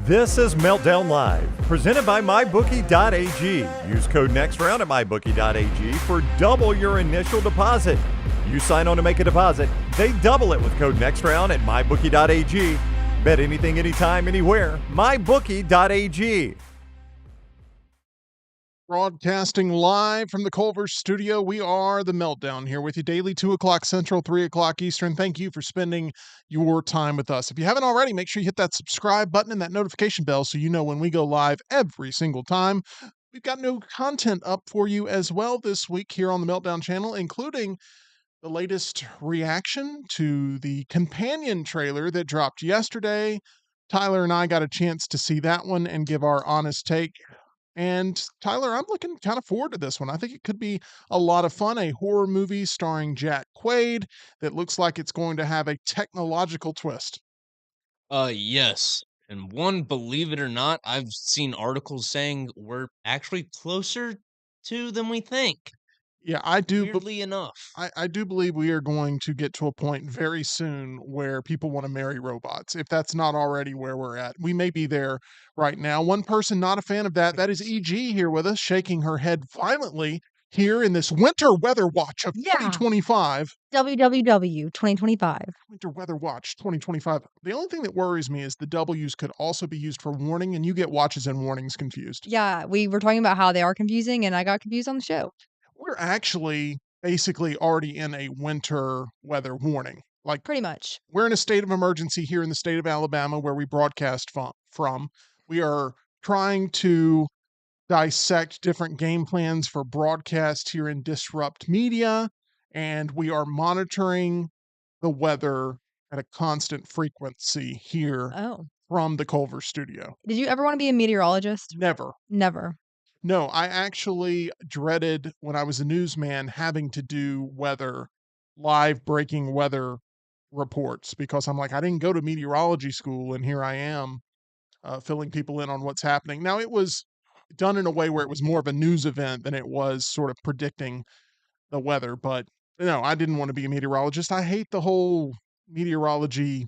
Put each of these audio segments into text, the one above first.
This is Meltdown Live, presented by MyBookie.ag. Use code NEXTROUND at MyBookie.ag for double your initial deposit. You sign on to make a deposit, they double it with code NEXTROUND at MyBookie.ag. Bet anything, anytime, anywhere. MyBookie.ag. Broadcasting live from the Culver studio, we are the Meltdown here with you daily, 2 o'clock Central, 3 o'clock Eastern. Thank you for spending your time with us. If you haven't already, make sure you hit that subscribe button and that notification bell so you know when we go live every single time. We've got new content up for you as well this week here on the Meltdown channel, including the latest reaction to the companion trailer that dropped yesterday. Tyler and I got a chance to see that one and give our honest take. And Tyler, I'm looking kind of forward to this one. I think it could be a lot of fun. A horror movie starring Jack Quaid that looks like it's going to have a technological twist. Yes. And one, believe it or not, I've seen articles saying we're actually closer to than we think. Yeah, I do. Weirdly enough. I do believe we are going to get to a point very soon where people want to marry robots. If that's not already where we're at, we may be there right now. One person not a fan of that is EG here with us, shaking her head violently here in this winter weather watch of 2025. WWW 2025. Winter weather watch 2025. The only thing that worries me is the W's could also be used for warning, and you get watches and warnings confused. Yeah, we were talking about how they are confusing, and I got confused on the show. We're actually basically already in a winter weather warning. Like, pretty much. We're in a state of emergency here in the state of Alabama where we broadcast from. We are trying to dissect different game plans for broadcast here in Disrupt Media, and we are monitoring the weather at a constant frequency here from the Culver studio. Did you ever want to be a meteorologist? Never. Never. No, I actually dreaded when I was a newsman having to do live breaking weather reports, because I'm like, I didn't go to meteorology school, and here I am filling people in on what's happening. Now, it was done in a way where it was more of a news event than it was sort of predicting the weather. But no, I didn't want to be a meteorologist. I hate the whole meteorology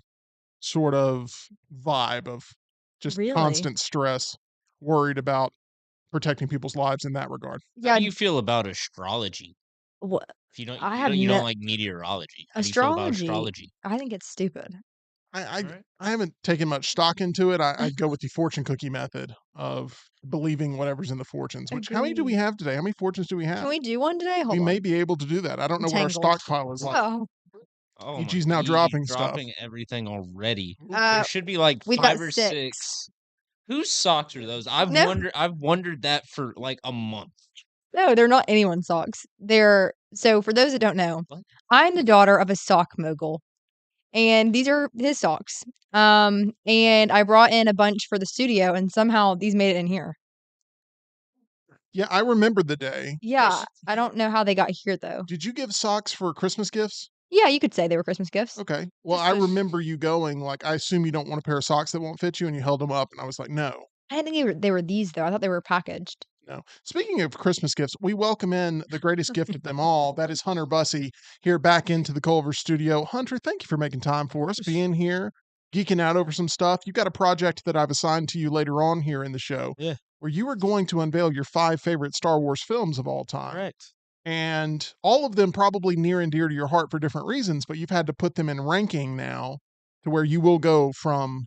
sort of vibe of just constant stress, worried about protecting people's lives in that regard. How do you feel about astrology? What? If you don't, you don't like meteorology. How do you feel about astrology? I think it's stupid. I haven't taken much stock into it. I go with the fortune cookie method of believing whatever's in the fortunes. How many do we have today? How many fortunes do we have? Can we do one today? We may be able to do that. I don't know what our stockpile is like. Oh, EG's now dropping everything already. There should be like 5 or 6. Whose socks are those? I've wondered that for like a month. No, they're not anyone's socks. So for those that don't know, I'm the daughter of a sock mogul, and these are his socks. And I brought in a bunch for the studio, and somehow these made it in here. Yeah, I remember the day. Yeah, I don't know how they got here though. Did you give socks for Christmas gifts? Yeah, you could say they were Christmas gifts. Okay. Well, I remember you going, like, I assume you don't want a pair of socks that won't fit you, and you held them up, and I was like, no. I didn't think they were these, though. I thought they were packaged. No. Speaking of Christmas gifts, we welcome in the greatest gift of them all. That is Hunter Bussey here back into the Culver studio. Hunter, thank you for making time for us, being here, geeking out over some stuff. You've got a project that I've assigned to you later on here in the show. Yeah. Where you are going to unveil your 5 favorite Star Wars films of all time. Correct. And all of them probably near and dear to your heart for different reasons, but you've had to put them in ranking now to where you will go from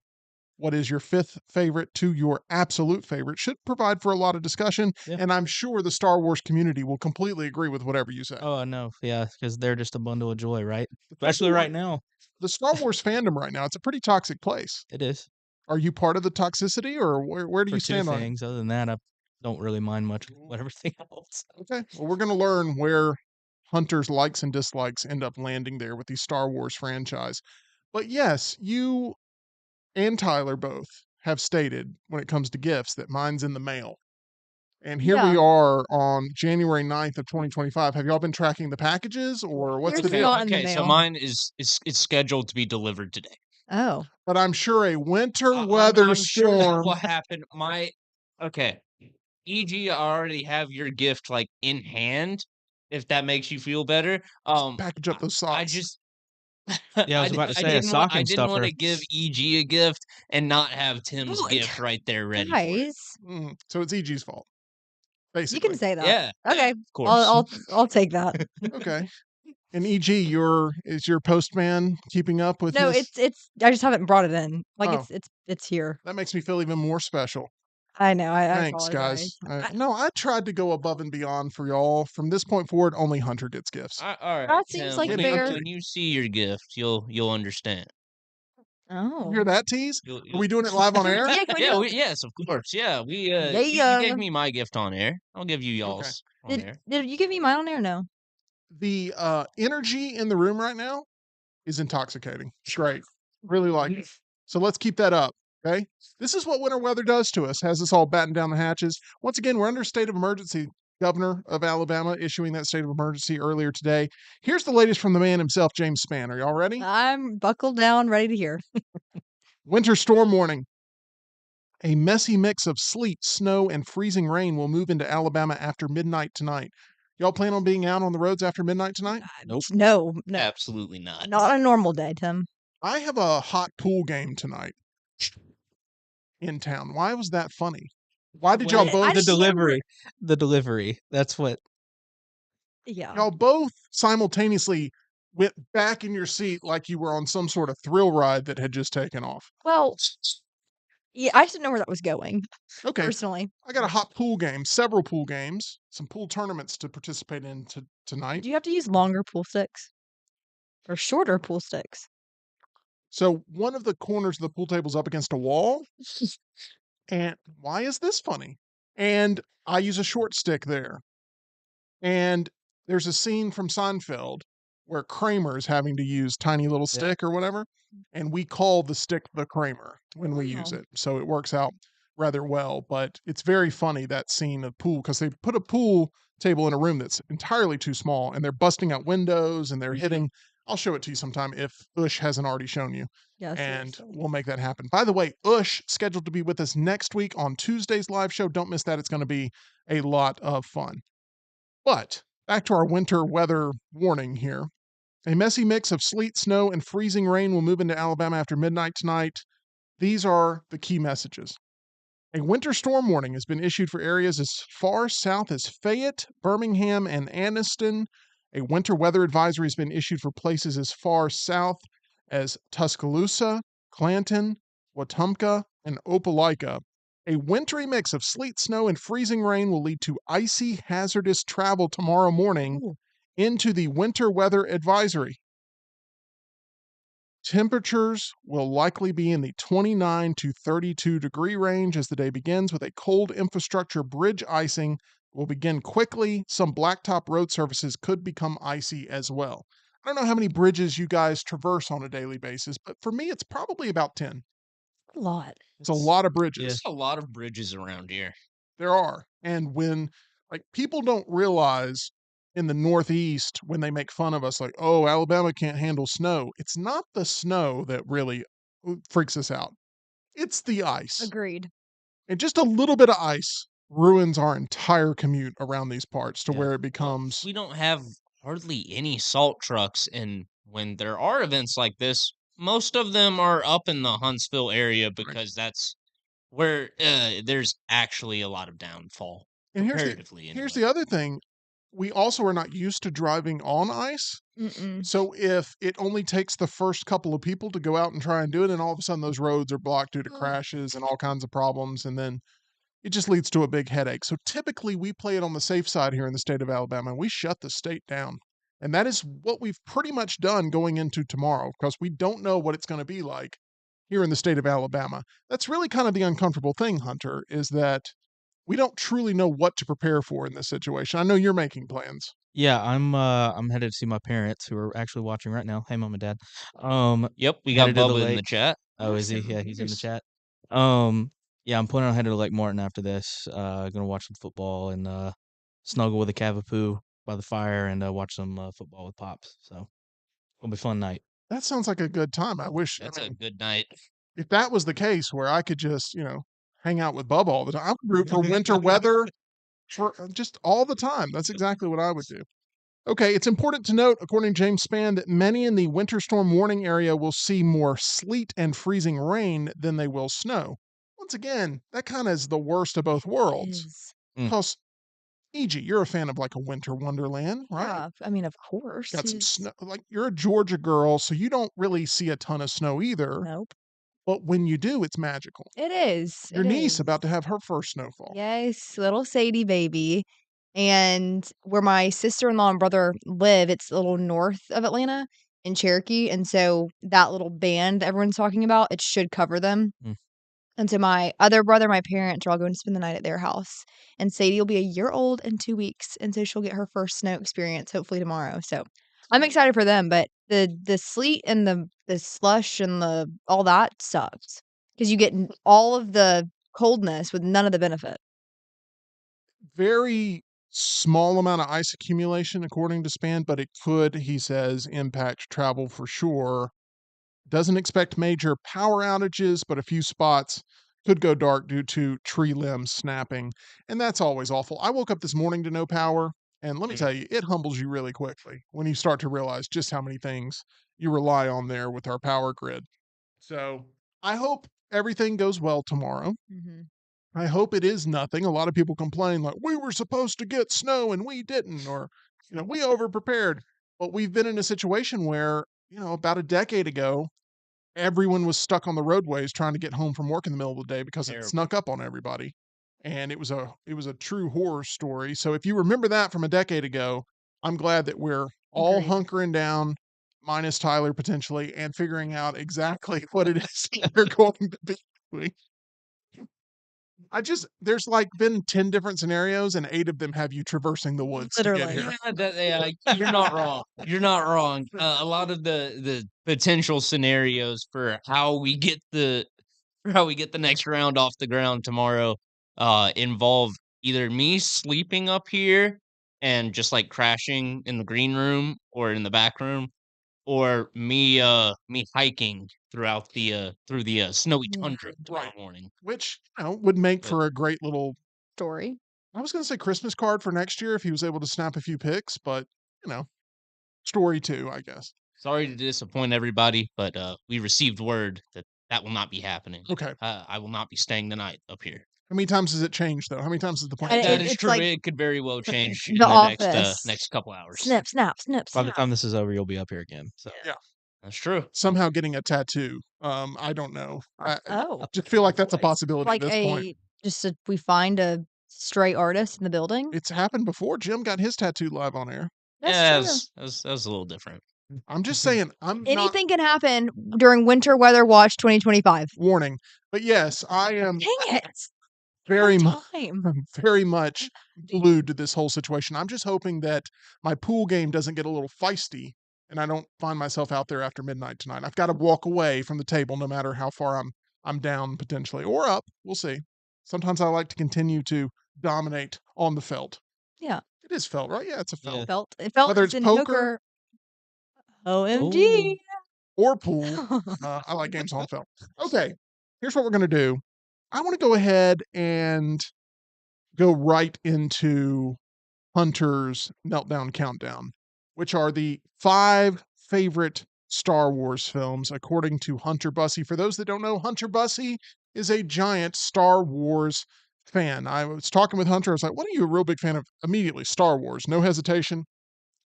what is your 5th favorite to your absolute favorite. Should provide for a lot of discussion, and I'm sure the Star Wars community will completely agree with whatever you say. Oh, no. Yeah, because they're just a bundle of joy, right? Especially right now. The Star Wars fandom right now, it's a pretty toxic place. It is. Are you part of the toxicity, or where do you stand on it? Other than that, I don't really mind much what everything else. Okay. Well, we're going to learn where Hunter's likes and dislikes end up landing there with the Star Wars franchise. But yes, you and Tyler both have stated when it comes to gifts that mine's in the mail. And here we are on January 9th of 2025. Have y'all been tracking the packages, or what's the deal? Okay, so mine is scheduled to be delivered today. Oh. But I'm sure a winter weather storm. Sure that will happen. Okay. EG, I already have your gift like in hand, if that makes you feel better. Package up those socks. Yeah, I was about to say a I stocking didn't want stuffer. to give EG a gift and not have Tim's Well, gift right there ready for it. guys, So it's EG's fault, you basically. can say that. Yeah, Okay, of course. I'll take that. Okay. And EG, is your postman keeping up with No, his? it's I just haven't brought it in. Like Oh. it's here. That makes me feel even more special. I know. I Thanks, apologize. guys. No, I tried to go above and beyond for y'all. From this point forward, only Hunter gets gifts. All right, That seems Tim. like fair. When you see your gift, you'll understand. You Oh. hear that, tease? You'll, Are we doing it live on air? Yeah, can we do it? yes, of course. Yeah, we Yeah. you gave me my gift on air. I'll give you y'all's on air. Did you give me mine on air? No. The energy in the room right now is intoxicating. It's great. Really like it. So let's keep that up. Okay. This is what winter weather does to us, has us all batting down the hatches. Once again, we're under a state of emergency. Governor of Alabama issuing that state of emergency earlier today. Here's the latest from the man himself, James Spann. Are y'all ready? I'm buckled down, ready to hear. Winter storm warning. A messy mix of sleet, snow, and freezing rain will move into Alabama after midnight tonight. Y'all plan on being out on the roads after midnight tonight? Nope. No. Absolutely not. Not on a normal day, Tim. I have a hot pool game tonight in town. Why was that funny? Why did y'all Wait, both? the delivery. That's what. Yeah. Y'all both simultaneously went back in your seat like you were on some sort of thrill ride that had just taken off. Well, yeah, I just didn't know where that was going. Okay, Personally, I got a hot pool game, several pool games, some pool tournaments to participate in tonight. do you have to use longer pool sticks or shorter pool sticks? So one of the corners of the pool table's up against a wall. And why is this funny? And I use a short stick there. And there's a scene from Seinfeld where Kramer is having to use tiny little stick or whatever. And we call the stick the Kramer when we use Wow. it. So it works out rather well. But it's very funny, that scene of pool, because they put a pool table in a room that's entirely too small and they're busting out windows and they're hitting. I'll show it to you sometime if Ush hasn't already shown you. Yes. And we'll make that happen. By the way, Ush scheduled to be with us next week on Tuesday's live show. Don't miss that. It's going to be a lot of fun. But back to our winter weather warning here. A messy mix of sleet, snow, and freezing rain will move into Alabama after midnight tonight. These are the key messages. A winter storm warning has been issued for areas as far south as Fayette, Birmingham, and Anniston. A winter weather advisory has been issued for places as far south as Tuscaloosa, Clanton, Wetumpka, and Opelika. A wintry mix of sleet, snow, and freezing rain will lead to icy, hazardous travel tomorrow morning into the winter weather advisory. Temperatures will likely be in the 29 to 32 degree range as the day begins, with a cold infrastructure bridge icing will begin quickly. Some blacktop road surfaces could become icy as well. I don't know how many bridges you guys traverse on a daily basis, but for me, it's probably about 10. A lot. It's a lot of bridges. There's a lot of bridges around here. There are. And when, like, people don't realize in the Northeast when they make fun of us, like, oh, Alabama can't handle snow. It's not the snow that really freaks us out. It's the ice. Agreed. And just a little bit of ice ruins our entire commute around these parts to where it becomes. We don't have hardly any salt trucks, and when there are events like this, most of them are up in the Huntsville area because that's where there's actually a lot of downfall. And Comparatively, here's anyway. the other thing. We also are not used to driving on ice. Mm-mm. So if it only takes the first couple of people to go out and try and do it, and all of a sudden those roads are blocked due to crashes and all kinds of problems, and then it just leads to a big headache. So typically we play it on the safe side here in the state of Alabama, and we shut the state down. And that is what we've pretty much done going into tomorrow, because we don't know what it's going to be like here in the state of Alabama. That's really kind of the uncomfortable thing, Hunter, is that we don't truly know what to prepare for in this situation. I know you're making plans. Yeah, I'm headed to see my parents who are actually watching right now. Hey, mom and dad. Yep, we got headed to the Bubba in the lake. chat. Oh, is he? Yeah, he's in the Nice. chat. Yeah, I'm planning on heading to Lake Martin after this. Gonna watch some football and snuggle with a cavapoo by the fire and watch some football with pops. So it'll be a fun night. That sounds like a good time. I wish. That's a good night. If that was the case where I could just, hang out with Bubba all the time, I would root for winter weather for just all the time. That's exactly what I would do. Okay, it's important to note, according to James Spann, that many in the winter storm warning area will see more sleet and freezing rain than they will snow. Once again, that kind of is the worst of both worlds. Is. Because, E.g., you're a fan of like a winter wonderland, right? Yeah, I mean, of course. Got some snow. Like you're a Georgia girl, so you don't really see a ton of snow either. Nope. But when you do, it's magical. It is. Your It niece is. about to have her first snowfall. Yes, little Sadie baby. And where my sister-in-law and brother live, it's a little north of Atlanta in Cherokee. And so that little band everyone's talking about, it should cover them. Mm. And so my other brother, my parents are all going to spend the night at their house. And Sadie will be a year old in 2 weeks. And so she'll get her first snow experience hopefully tomorrow. So I'm excited for them, but the sleet and the slush and the all that sucks. Because you get all of the coldness with none of the benefit. Very small amount of ice accumulation, according to Span, but it could, he says, impact travel for sure. Doesn't expect major power outages, but a few spots could go dark due to tree limbs snapping. And that's always awful. I woke up this morning to no power, and let me tell you, it humbles you really quickly when you start to realize just how many things you rely on there with our power grid. So I hope everything goes well tomorrow. Mm-hmm. I hope it is nothing. A lot of people complain like we were supposed to get snow and we didn't, or we overprepared. But we've been in a situation where, about a decade ago, everyone was stuck on the roadways trying to get home from work in the middle of the day because it Terrible. snuck up on everybody. And it was a true horror story. So if you remember that from a decade ago, I'm glad that we're all Agreed. hunkering down, minus Tyler potentially, and figuring out exactly what it is we're going to be doing. There's like been 10 different scenarios and 8 of them have you traversing the woods to get Literally. here. You're not wrong. You're not wrong. A lot of the potential scenarios for how we get the next round off the ground tomorrow involve either me sleeping up here and just like crashing in the green room or in the back room, or me hiking throughout through the snowy Yeah. tundra tomorrow Right. morning. Which, would make But- for a great little, Story. I was going to say Christmas card for next year if he was able to snap a few pics, but, story too, I guess. Sorry to disappoint everybody, but we received word that will not be happening. Okay. I will not be staying the night up here. How many times has it changed, though? How many times has the plan And That changed? is it's true. like It could very well change in The the Office. next couple hours. Snip, snap, snip, By the snap. time this is over, you'll be up here again. So That's true. Somehow getting a tattoo. I don't know. I Oh, just feel like that's a possibility like at this point. we find a stray artist in the building. It's happened before. Jim got his tattoo live on air. That's Yeah, true. that was a little different. I'm just saying, I'm not Anything can happen during Winter Weather Watch 2025. warning. But yes, I am Dang it! very One much time. very much glued to this whole situation. I'm just hoping that my pool game doesn't get a little feisty and I don't find myself out there after midnight tonight. I've got to walk away from the table no matter how far I'm down potentially or up. We'll see. Sometimes I like to continue to dominate on the felt. Yeah. It is felt, right? Yeah, it's a felt. Yeah. It felt Whether it's in poker- OMG. Or pool. I like games on felt. Okay, here's what we're going to do. I want to go ahead and go right into Hunter's Meltdown Countdown, which are the 5 favorite Star Wars films, according to Hunter Bussey. For those that don't know, Hunter Bussey is a giant Star Wars fan. I was talking with Hunter. I was like, what are you a real big fan of? Immediately, Star Wars, no hesitation.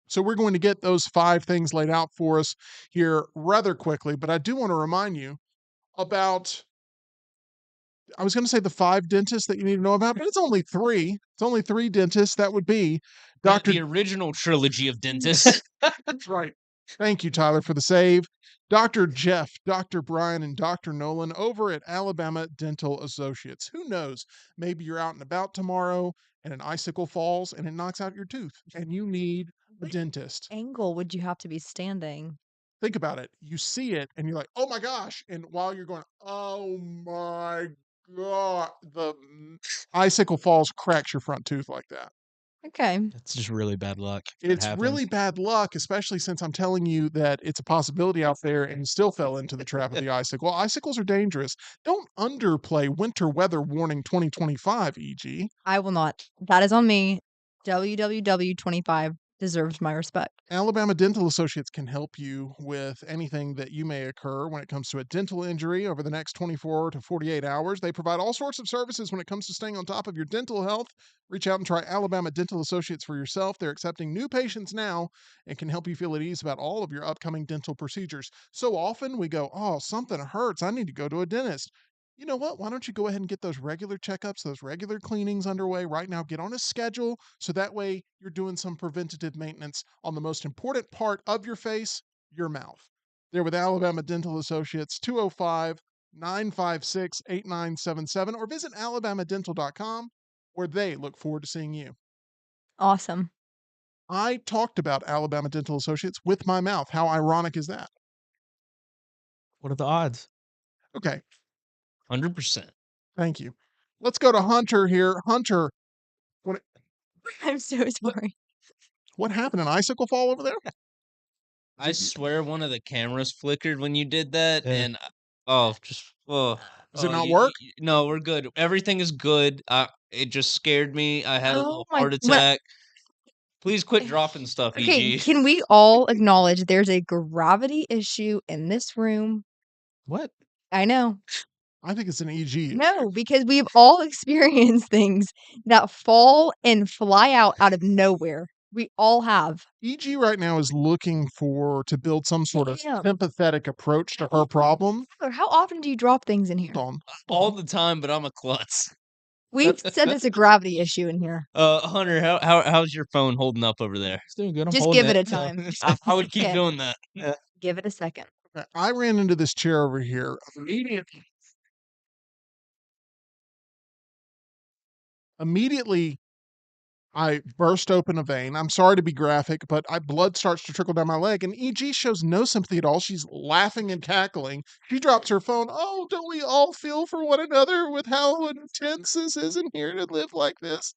So we're going to get those 5 things laid out for us here rather quickly, but I do want to remind you about, I was going to say the 5 dentists that you need to know about, but it's only 3. It's only 3 dentists. That would be Dr. The original trilogy of dentists. That's right. Thank you, Tyler, for the save. Dr. Jeff, Dr. Brian, and Dr. Nolan over at Alabama Dental Associates. Who knows? Maybe you're out and about tomorrow and an icicle falls and it knocks out your tooth and you need a dentist. Angle would you have to be standing? Think about it. You see it and you're like, oh my gosh. And while you're going, oh my God, the icicle falls, cracks your front tooth like that. Okay. That's just really bad luck. if it It's really happens. bad luck, especially since I'm telling you that it's a possibility out there and you still fell into the trap of the icicle. Icicles are dangerous. Don't underplay winter weather warning 2025, EG. I will not. That is on me. WWW25 deserves my respect. Alabama Dental Associates can help you with anything that you may occur when it comes to a dental injury over the next 24 to 48 hours. They provide all sorts of services when it comes to staying on top of your dental health. Reach out and try Alabama Dental Associates for yourself. They're accepting new patients now and can help you feel at ease about all of your upcoming dental procedures. So often we go, oh, something hurts. I need to go to a dentist. You know what? Why don't you go ahead and get those regular checkups, those regular cleanings underway right now? Get on a schedule so that way you're doing some preventative maintenance on the most important part of your face, your mouth. They're with Alabama Dental Associates, 205 956 8977, or visit alabamadental.com, where they look forward to seeing you. Awesome. I talked about Alabama Dental Associates with my mouth. How ironic is that? What are the odds? Okay, 100%. thank you. Let's go to Hunter here. Hunter, what, I'm so sorry. what happened? An icicle fall over there? I swear one of the cameras flickered when you did that, Yeah. and oh, Does it not work? No, we're good. Everything is good. It just scared me. I had a Oh little my- heart what- attack. Please quit dropping stuff, Okay, EG. can we all acknowledge there's a gravity issue in this room? What? I know. I think it's an EG. No, because we've all experienced things that fall and fly out of nowhere. We all have. EG right now is looking to build some sort of Damn. sympathetic approach to her problem. Tyler, how often do you drop things in here? Hold on. All the time, but I'm a klutz. We've said there's a gravity issue in here. Hunter, how's your phone holding up over there? It's doing good. I'm Just holding give it a so- time. I would keep Okay. doing that. Give it a second. Okay, I ran into this chair over here. Immediately, I burst open a vein. I'm sorry to be graphic, but blood starts to trickle down my leg, and EG shows no sympathy at all. She's laughing and cackling. She drops her phone. Oh, don't we all feel for one another with how intense this is in here to live like this?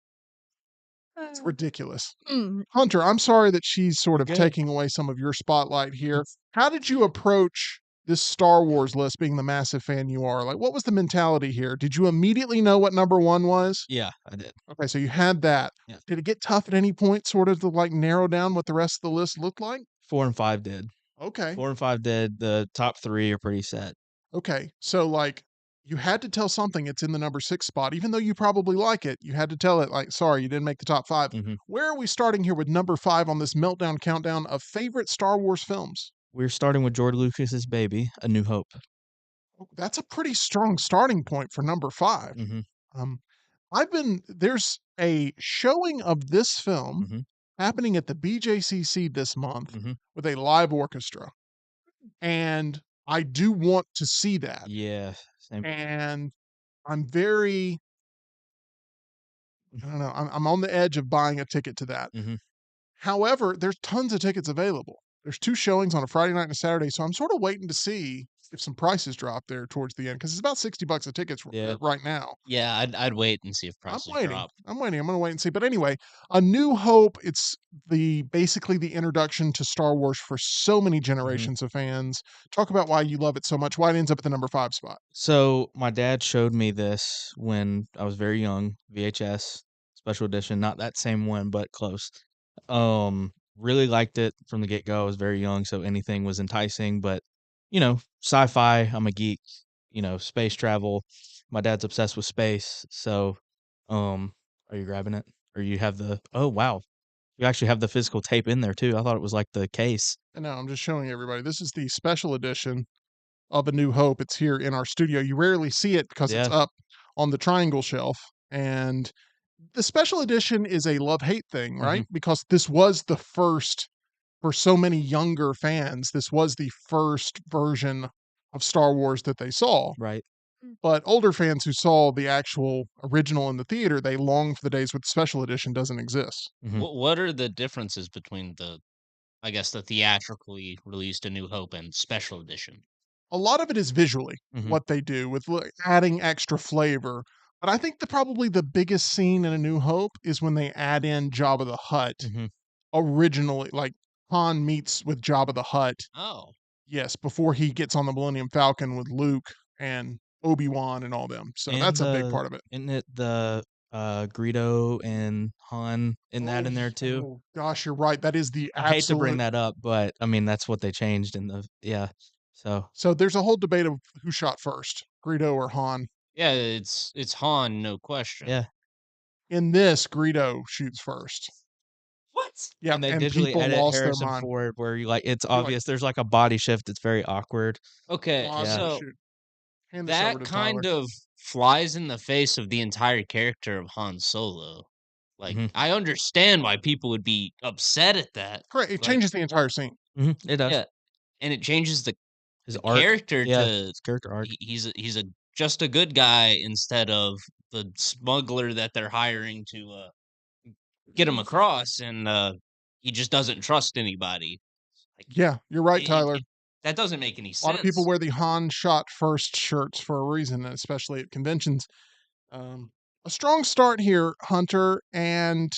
It's ridiculous. Mm, Hunter, I'm sorry that she's sort of Good. taking away some of your spotlight here. How did you approach this Star Wars list, being the massive fan you are? Like, what was the mentality here? Did you immediately know what number one was? Yeah, I did. Okay, so you had that. Yeah. Did it get tough at any point, sort of to like narrow down what the rest of the list looked like? 4 and 5 did. Okay. 4 and 5 did. The top 3 are pretty set. Okay. So, like, you had to tell something it's in the number 6 spot, even though you probably like it. You had to tell it, like, sorry, you didn't make the top 5. Mhm. Where are we starting here with number 5 on this Meltdown countdown of favorite Star Wars films? We're starting with George Lucas's baby, A New Hope. Oh, that's a pretty strong starting point for number 5. Mhm. Um, there's a showing of this film Mhm. happening at the BJCC this month Mhm. with a live orchestra. And I do want to see that. Yeah. Same. And I'm very, I don't know, I'm on the edge of buying a ticket to that. Mhm. However, there's tons of tickets available. There's 2 showings on a Friday night and a Saturday, so I'm sort of waiting to see if some prices drop there towards the end because it's about $60 a ticket Yeah. right now. Yeah, I'd wait and see if I'm prices waiting. drop. I'm waiting. I'm gonna wait and see. But anyway, A New Hope, it's basically the introduction to Star Wars for so many generations of fans. Talk about why you love it so much. Why it ends up at the number 5 spot. So my dad showed me this when I was very young, VHS special edition, not that same one, but close. Really liked it from the get-go. I was very young, so anything was enticing, but sci-fi, I'm a geek, space travel. My dad's obsessed with space, so are you grabbing it? Or you have oh wow. You actually have the physical tape in there too. I thought it was like the case. And now I'm just showing everybody. This is the special edition of A New Hope. It's here in our studio. You rarely see it because it's Yeah. up on the triangle shelf. And the special edition is a love-hate thing, right? Because this was the first, for so many younger fans, this was the first version of Star Wars that they saw. Right. But older fans who saw the actual original in the theater, they long for the days where the special edition doesn't exist. Mhm. What are the differences between I guess, the theatrically released A New Hope and special edition? A lot of it is visually Mhm. what they do with adding extra flavor. But I think probably the biggest scene in A New Hope is when they add in Jabba the Hutt. Mhm. Originally, like Han meets with Jabba the Hutt. Oh, Yes, before he gets on the Millennium Falcon with Luke and Obi-Wan and all them. So And that's a big part of it. Isn't it the Greedo and Han in there too. Oh gosh, you're right. That is the I hate to bring absolute. that up, but I mean that's what they changed in the So So there's a whole debate of who shot first, Greedo or Han. Yeah, it's Han, no question. yeah, In this, Greedo shoots first. What? Yep, and they and digitally people edit lost their Harrison mind. Ford where you like it's You're like, obvious there's like a body shift. It's very awkward. Okay, pause Yeah. and so shoot. Hand this over that to Tyler. kind of flies in the face of the entire character of Han Solo. Like, hmm I understand why people would be upset at that. Correct. It Like, changes the entire scene. It does. yeah, and it changes His the arc. character Yeah, to his character arc. he's a just a good guy instead of the smuggler that they're hiring to get him across, and he just doesn't trust anybody. Like, Yeah, you're right, Tyler. that doesn't make any A lot of people sense. wear the Han shot first shirts for a reason, and especially at conventions. Um, a strong start here, Hunter, and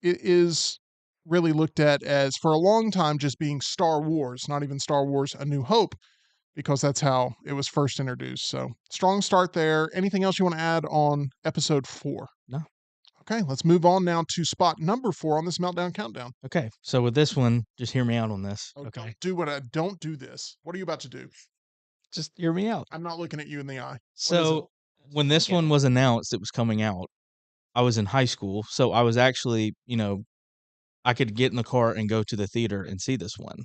it is really looked at as for a long time just being Star Wars, not even Star Wars A New Hope, because that's how it was first introduced. So, strong start there. Anything else you want to add on episode 4? No. Okay, let's move on now to spot number 4 on this Meltdown Countdown. Okay, so with this one, just hear me out on this. Oh, Okay, don't do this. What are you about to do? just hear me out. I'm not looking at you in the eye. What is it? So when this one was announced, it was coming out. I was in high school, so I was actually, I could get in the car and go to the theater and see this one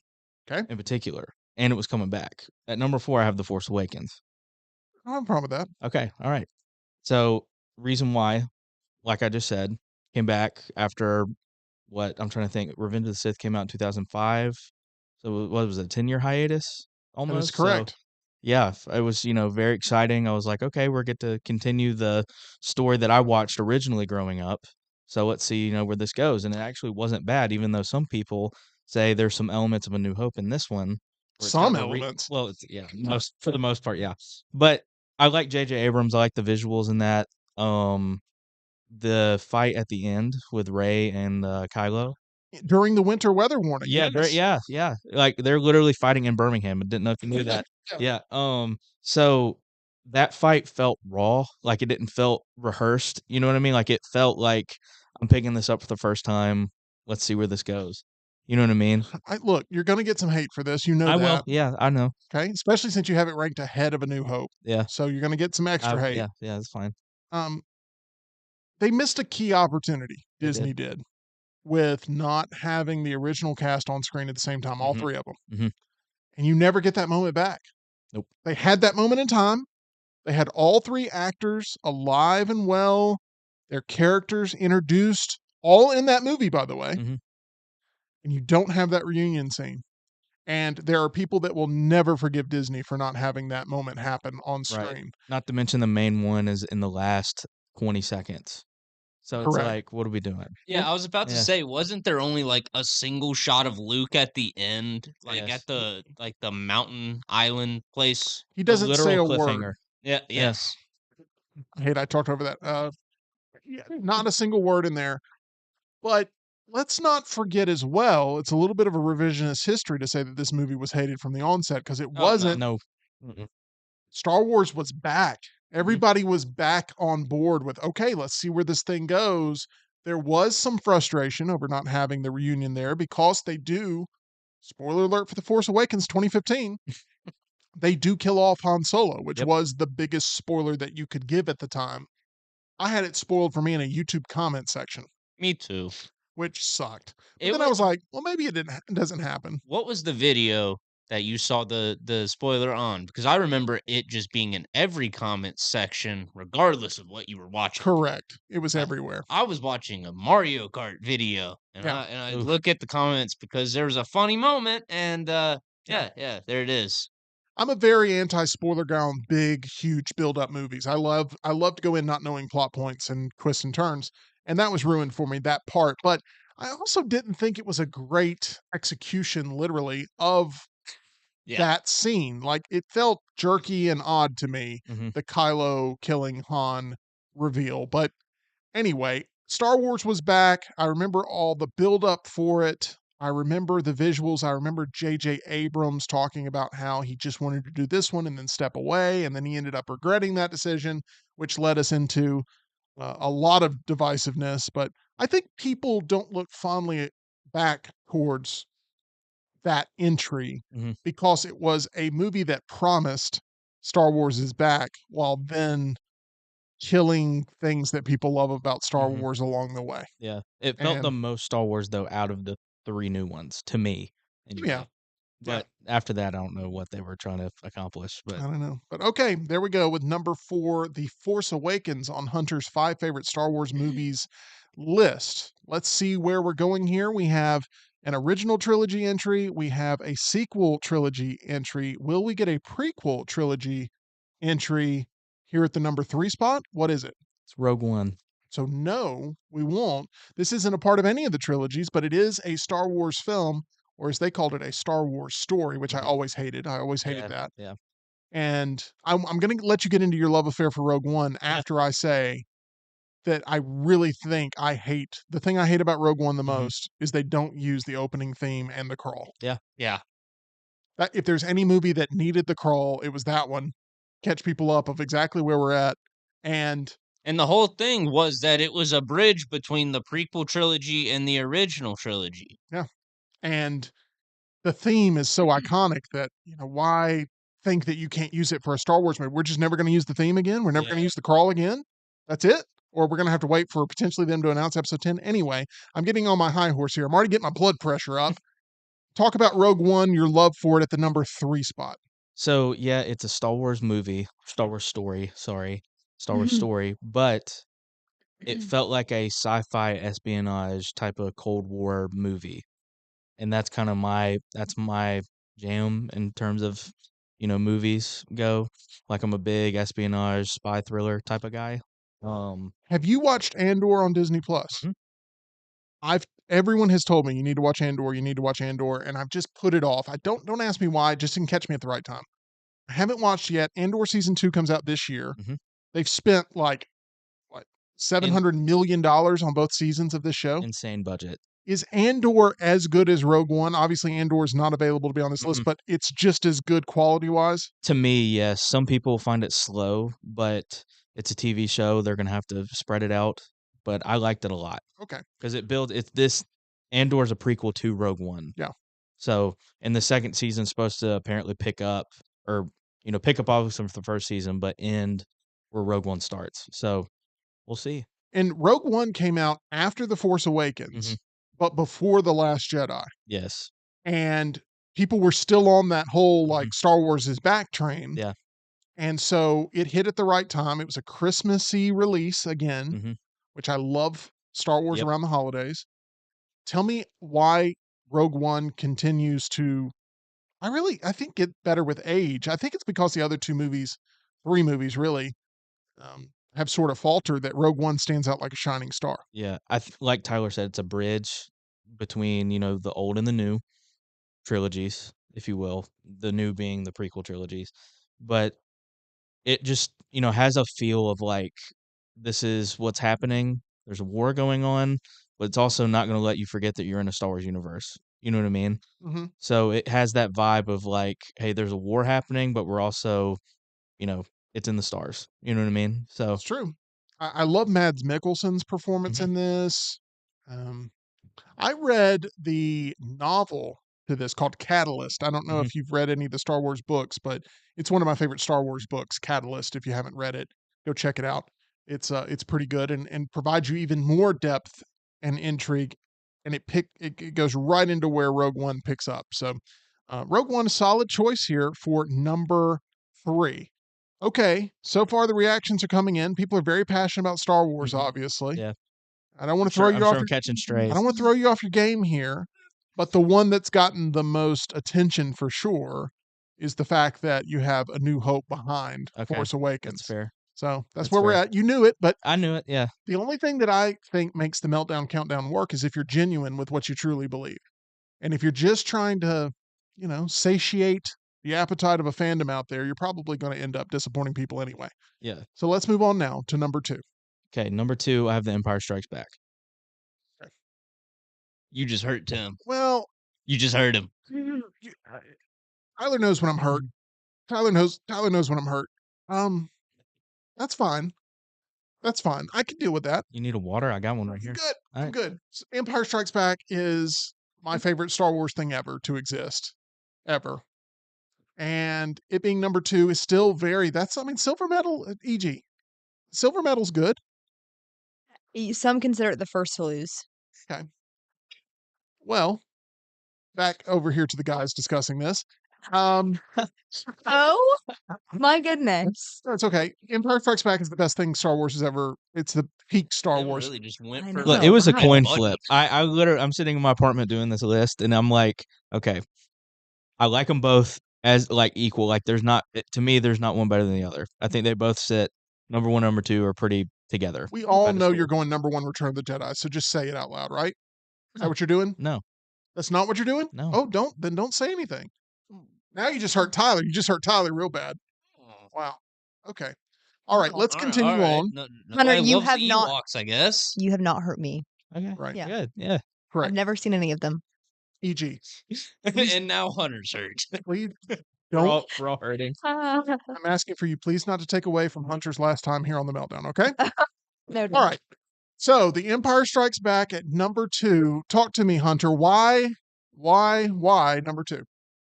Okay, in particular, and it was coming back. At number 4, I have The Force Awakens. I don't have a problem with that. Okay, all right. So reason why, like I just said, came back after what I'm trying to think. Revenge of the Sith came out in 2005. So what was it, a 10-year hiatus That is almost? correct. Yeah, it was, very exciting. I was like, okay, we're get to continue the story that I watched originally growing up. So let's see, where this goes. And it actually wasn't bad, even though some people say there's some elements of A New Hope in this one where it's Some kind of elements. well, it's most for the most part, yeah. But I like J.J. Abrams. I like the visuals in that. The fight at the end with Rey and Kylo. During the winter weather warning. Yeah, Yes. yeah. Like they're literally fighting in Birmingham. I didn't know if you knew that. Yeah. Yeah. So that fight felt raw. Like it didn't felt rehearsed. You know what I mean? Like it felt like I'm picking this up for the first time. Let's see where this goes. You know what I mean? Look, you're going to get some hate for this. You know I that. will. Yeah, I know. Okay, especially since you have it ranked ahead of A New Hope. Yeah. So you're going to get some extra hate. Yeah, that's fine. Um, they missed a key opportunity. They Disney did with not having the original cast on screen at the same time, all Mhm. three of them. Mhm. And you never get that moment back. Nope. They had that moment in time. They had all three actors alive and well, their characters introduced, all in that movie, by the way. Mhm. And you don't have that reunion scene. And there are people that will never forgive Disney for not having that moment happen on Right. screen. Not to mention the main one is in the last 20 seconds. So it's Correct. like, what are we doing? Yeah, I was about to Yeah. say, wasn't there only like a single shot of Luke at the end, like Yes. at the mountain island place? He A doesn't say a literal word. cliffhanger. Yeah, Yeah. yes. I hate I talked over that. Yeah, not a single word in there. But let's not forget as well, it's a little bit of a revisionist history to say that this movie was hated from the onset because it Oh, no. wasn't. No. Mm-mm. Star Wars was back. Everybody was back on board with, okay, let's see where this thing goes. There was some frustration over not having the reunion there because they do, spoiler alert for The Force Awakens 2015, they do kill off Han Solo, which Yep. was the biggest spoiler that you could give at the time. I had it spoiled for me in a YouTube comment section, Me too. which sucked. But It then I was- was like, well, maybe it doesn't happen. What was the video that you saw the spoiler on? Because I remember it just being in every comment section, regardless of what you were watching. Correct. It was Uh, everywhere. I was watching a Mario Kart video, and Yeah. I Oof. look at the comments because there was a funny moment, and yeah, there it is. I'm a very anti-spoiler guy on big, huge build-up movies. I love to go in not knowing plot points and twists and turns, and that was ruined for me, that part. But I also didn't think it was a great execution, literally, of Yeah. that scene. Like, it felt jerky and odd to me, Mhm. the Kylo killing Han reveal. But anyway, Star Wars was back. I remember all the build-up for it. I remember the visuals. I remember J.J. Abrams talking about how he just wanted to do this one and then step away, and then he ended up regretting that decision, which led us into a lot of divisiveness, but I think people don't look fondly back towards that entry Mhm. because it was a movie that promised Star Wars is back while then killing things that people love about Star Mhm. Wars along the way. Yeah. It felt the And most Star Wars, though, out of the 3 new ones, to me, yeah, anyway. yeah, But after that, I don't know what they were trying to accomplish, I but don't know. But okay, there we go with number 4, The Force Awakens on Hunter's 5 favorite Star Wars movies list. Let's see where we're going here. We have an original trilogy entry, we have a sequel trilogy entry. Will we get a prequel trilogy entry here at the number 3 spot? What is it? it's Rogue One. So, no, we won't. This isn't a part of any of the trilogies, but it is a Star Wars film, or as they called it, a Star Wars story, which I Mhm. always hated. I always hated Yeah, that. yeah. And I'm going to let you get into your love affair for Rogue One after I say that I really think the thing I hate about Rogue One the Mhm. most is they don't use the opening theme and the crawl. Yeah. Yeah. That if there's any movie that needed the crawl, it was that one. Catch people up of exactly where we're at. And And the whole thing was that it was a bridge between the prequel trilogy and the original trilogy. yeah, and the theme is so iconic that, why think that you can't use it for a Star Wars movie? We're just never going to use the theme again. We're never Yeah. going to use the crawl again. That's it. Or we're going to have to wait for potentially them to announce episode 10. Anyway, I'm getting on my high horse here. I'm already getting my blood pressure up. Talk about Rogue One, your love for it at the number 3 spot. So, yeah, it's a Star Wars movie, Star Wars story, sorry, Star Wars story, but it felt like a sci-fi espionage type of Cold War movie. And that's my jam in terms of, movies go. Like I'm a big espionage spy thriller type of guy. Have you watched Andor on Disney Plus? Mhm. Everyone has told me you need to watch Andor, you need to watch Andor, and I've just put it off. I don't ask me why, just didn't catch me at the right time. I haven't watched yet. Andor season 2 comes out this year. Mhm. They've spent like what, In $700 million on both seasons of this show. insane budget. Is Andor as good as Rogue One? Obviously, Andor is not available to be on this list, Mm-mm. but it's just as good quality wise. To me, yes. Some people find it slow, but it's a TV show. They're gonna have to spread it out. But I liked it a lot Okay. because it's this Andor's a prequel to Rogue One. Yeah. So, and the second season's supposed to apparently pick up or, pick up obviously from the first season, but end where Rogue One starts. So we'll see. And Rogue One came out after The Force Mhm. Awakens, but before The Last Jedi. Yes. And people were still on that whole Mhm. like Star Wars is back train. Yeah. And so it hit at the right time. It was a Christmassy release again, Mhm. which I love Star Wars Yep. around the holidays. Tell me why Rogue One continues to I think get better with age. I think it's because the other 2 movies, 3 movies really, have sort of faltered that Rogue One stands out like a shining star. Yeah. Like Tyler said, it's a bridge between, the old and the new trilogies, if you will. The new being the prequel trilogies. But it just, has a feel of like this is what's happening. There's a war going on, but it's also not going to let you forget that you're in a Star Wars universe. You know what I mean? Mhm. So it has that vibe of like, hey, there's a war happening, but we're also, you know, it's in the stars. You know what I mean? So, It's true. I love Mads Mikkelsen's performance mhm, in this. Um, I read the novel to this called Catalyst. I don't know mhm, if you've read any of the Star Wars books, but it's one of my favorite Star Wars books, Catalyst. If you haven't read it, go check it out. It's pretty good and provides you even more depth and intrigue, and it goes right into where Rogue One picks up. So, Rogue One, a solid choice here for number 3. Okay, so far the reactions are coming in. People are very passionate about Star Wars, mhm. obviously. Yeah. I don't want to throw I'm you off sure I'm your catching I don't strays. want to throw you off your game here, but the one that's gotten the most attention for sure is the fact that you have A New Hope behind Okay. Force That's Awakens. fair. So that's That's where we're fair. at. You knew it, but I knew it. Yeah. the only thing that I think makes the Meltdown Countdown work is if you're genuine with what you truly believe. And if you're just trying to, satiate the appetite of a fandom out there, you're probably going to end up disappointing people anyway. Yeah. So let's move on now to number 2. Okay. Number 2, I have The Empire Strikes Back. You just hurt Tim. Well, You just hurt him. Tyler knows when I'm hurt. Tyler knows when I'm hurt. Um, that's fine. That's fine. I can deal with that. You need a water? I got one right I'm here. good. All I'm right. good. Empire Strikes Back is my favorite Star Wars thing ever to exist, ever. And it being number 2 is still silver medal, EG. Silver medal's good. Some consider it the first to lose. Okay. Well, back over here to the guys discussing this. Oh my goodness. That's okay. Empire Strikes Back is the best thing Star Wars has ever. It's the peak Star Them Wars. really just went I for Look, know, it was a right? coin money. flip. I literally, I'm sitting in my apartment doing this list, and I'm like, okay, I like them both as like equal. Like, to me, there's not one better than the other. I think they both sit number 1, number 2 are pretty together. We all know pedestal. you're going number 1 Return of the Jedi, so just say it out loud, right? Is that what you're doing? No, That's not what you're doing? No. Oh, don't say anything. Now you just hurt Tyler. You just hurt Tyler real bad. Wow. Okay. All right, let's continue on. No, Hunter, nobody you loves have the not- Ewoks, I guess. You have not hurt me. okay, Right. Yeah. good, yeah. Correct. I've never seen any of them. EG. Please- And now Hunter's hurt. Please We're don't. all hurting. I'm asking for you, please, not to take away from Hunter's last time here on the Meltdown, okay? No, All right. So, The Empire Strikes Back at number 2. Talk to me, Hunter. Why number 2?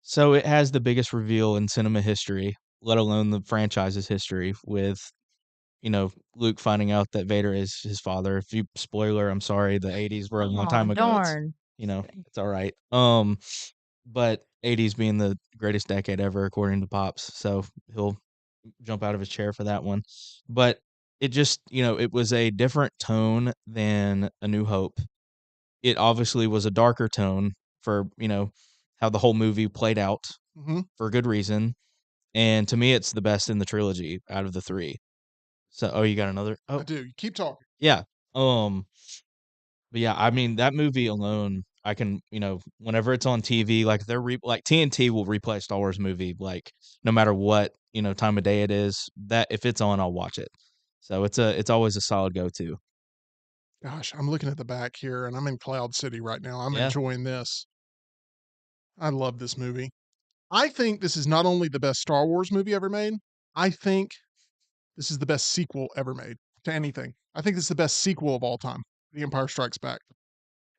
So it has the biggest reveal in cinema history, let alone the franchise's history, with Luke finding out that Vader is his father. If you spoiler, I'm sorry, the 80s were a long time ago. Darn. It's all right. But 80s being the greatest decade ever according to Pops, so he'll jump out of his chair for that one. But it just, it was a different tone than A New Hope. It obviously was a darker tone for, how the whole movie played out Mm-hmm. for good reason. And to me, it's the best in the trilogy out of the 3. So, you got another? I Oh, do. You keep talking. yeah. But yeah, I mean, that movie alone, I can, whenever it's on TV, like like TNT will replay Star Wars movie, like no matter what, time of day it is, that if it's on, I'll watch it. So it's always a solid go-to. Gosh, I'm looking at the back here, and I'm in Cloud City right now. I'm Yeah. enjoying this. I love this movie. I think this is not only the best Star Wars movie ever made, I think this is the best sequel ever made to anything. I think this is the best sequel of all time, The Empire Strikes Back.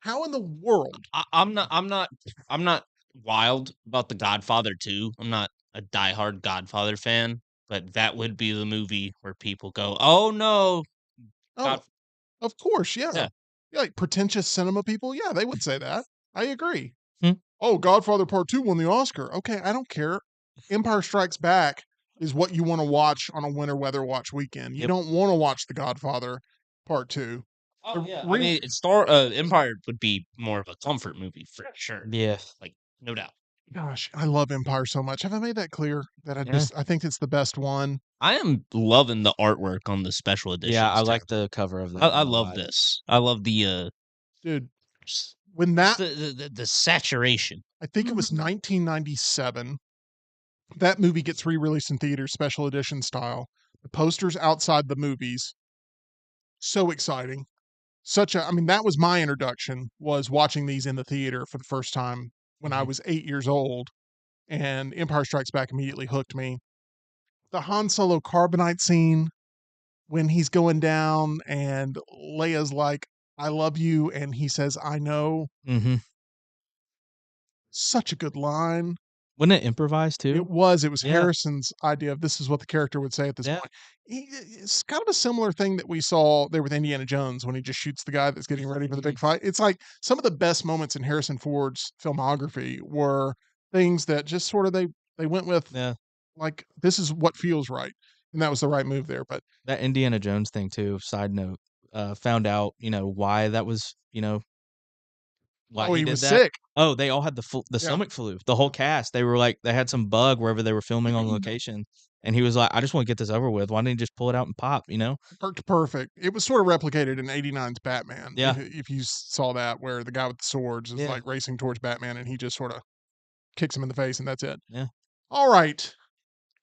How in the world? I'm not wild about The Godfather 2. I'm not a diehard Godfather fan, but that would be the movie where people go, "Oh no." Oh, God- of course, yeah. Yeah. Yeah, like pretentious cinema people, yeah, they would say that. I agree. Hmm. Oh, Godfather Part 2 won the Oscar. Okay, I don't care. Empire Strikes Back is what you want to watch on a winter weather watch weekend. You Yep. don't want to watch The Godfather Part 2. Oh yeah. I Re- mean, Empire would be more of a comfort movie for sure. Yeah. Like no doubt. Gosh, I love Empire so much. Have I made that clear? That Yeah. I think it's the best one. I am loving the artwork on the special edition. Yeah, I like the cover of that. I one a love lot. this. I love the Dude, when that the saturation. I think it was 1997. That movie gets re-released in theaters, special edition style. The posters outside the movies. So exciting. That was my introduction, was watching these in the theater for the first time when I Mhm. was 8 years old. And Empire Strikes Back immediately hooked me. The Han Solo carbonite scene when he's going down and Leia's like, "I love you," and he says, "I know." Mm-hmm. Such a good line. Wasn't it improvised too? It was Yeah. Harrison's idea of this is what the character would say at this Yeah. point. It's kind of a similar thing that we saw there with Indiana Jones when he just shoots the guy that's getting ready for the big fight. It's like some of the best moments in Harrison Ford's filmography were things that just sort of they went with, Yeah. like, this is what feels right. And that was the right move there. But That Indiana Jones thing too, side note, found out, why that was, why he did was that. sick. Oh, they all had the Yeah. stomach flu. The whole cast. They were like, they had some bug wherever they were filming on location. And he was like, I just want to get this over with. Why didn't he just pull it out and pop, Worked perfect. It was sort of replicated in '89's Batman. Yeah. If you saw that, where the guy with the swords is Yeah. like racing towards Batman and he just sort of kicks him in the face and that's it. Yeah. All right.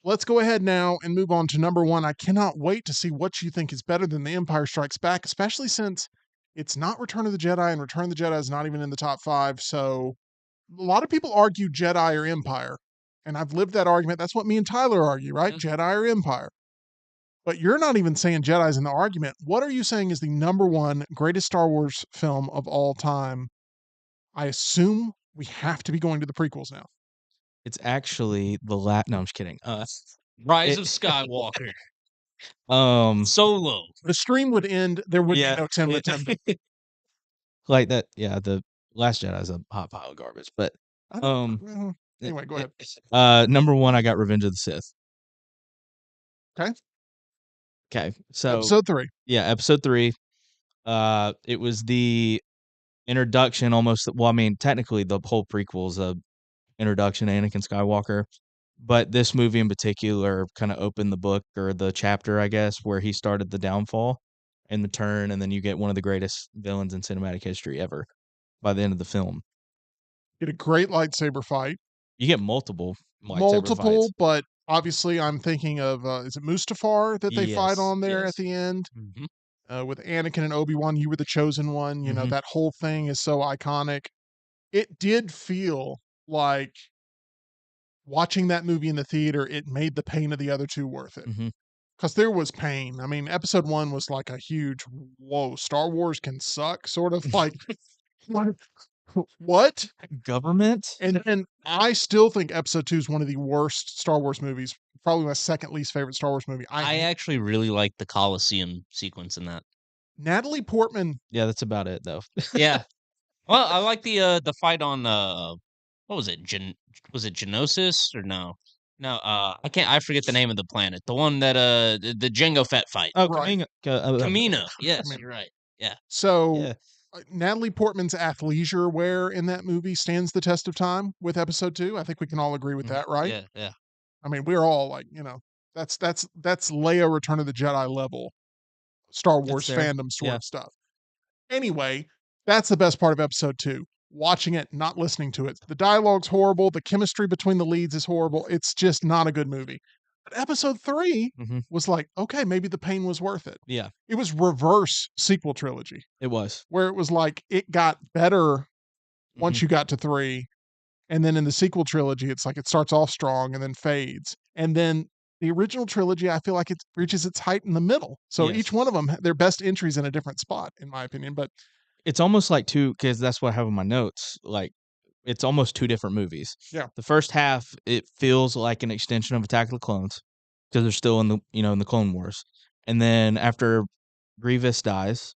Let's go ahead now and move on to number 1. I cannot wait to see what you think is better than The Empire Strikes Back, especially since it's not Return of the Jedi, and Return of the Jedi is not even in the top 5. So a lot of people argue Jedi or Empire, and I've lived that argument. That's what me and Tyler argue, right? Yeah. Jedi or Empire. But you're not even saying Jedi's in the argument. What are you saying is the number one greatest Star Wars film of all time? I assume we have to be going to the prequels now. It's actually the No, I'm just kidding. Rise It- of Skywalker. um, Solo. The stream would end. There would yeah, be no 10 with it- 10. like that. Yeah, the Last Jedi is a hot pile of garbage. But I don't- well, anyway, go ahead. number one, I got Revenge of the Sith. Okay. Okay, so Episode 3. yeah, episode 3. It was the introduction almost. Well, I mean, technically, the whole prequel's a introduction to Anakin Skywalker, but this movie in particular kind of opened the book or the chapter, I guess, where he started the downfall and the turn, and then you get one of the greatest villains in cinematic history ever by the end of the film. Get a great lightsaber fight. You get multiple lightsaber Multiple, fights. but obviously I'm thinking of, is it Mustafar that they fight Yes, on there yes. at the end? Mhm. With Anakin and Obi-Wan, you were the chosen one. You know, Mhm. that whole thing is so iconic. It did feel like watching that movie in the theater, it made the pain of the other two worth it. Mhm. Because there was pain. I mean, episode 1 was like a huge, whoa, Star Wars can suck, sort of like, what? What? Government? And then I still think episode 2 is one of the worst Star Wars movies. Probably my second least favorite Star Wars movie. I actually really like the Coliseum sequence in that. Natalie Portman. Yeah, that's about it though. Yeah. Well, I like the fight on what was it? Was it Genosis or no? No, I forget the name of the planet. The one that the Jango Fett fight. Oh, Right. Kamino. Yes, Kamino. you're right. Yeah. So Yeah. Natalie Portman's athleisure wear in that movie stands the test of time with episode 2. I think we can all agree with that, right? Yeah, yeah. I mean, we're all like, that's Leia Return of the Jedi level Star Wars fair. fandom sort Yeah. of stuff. Anyway, that's the best part of episode 2. Watching it, not listening to it. The dialogue's horrible. The chemistry between the leads is horrible. It's just not a good movie. But episode 3 Mhm. was like, okay, maybe the pain was worth it. Yeah, It was reverse sequel trilogy, it was. where it was like it got better once Mhm. you got to 3. And then in the sequel trilogy, it's like it starts off strong and then fades. And then the original trilogy, I feel like it reaches its height in the middle. So Yes. each one of them, their best entries in a different spot, in my opinion. But It's almost like because that's what I have in my notes. Like, it's almost two different movies. Yeah. The first half, it feels like an extension of Attack of the Clones because they're still in the Clone Wars. And then after Grievous dies,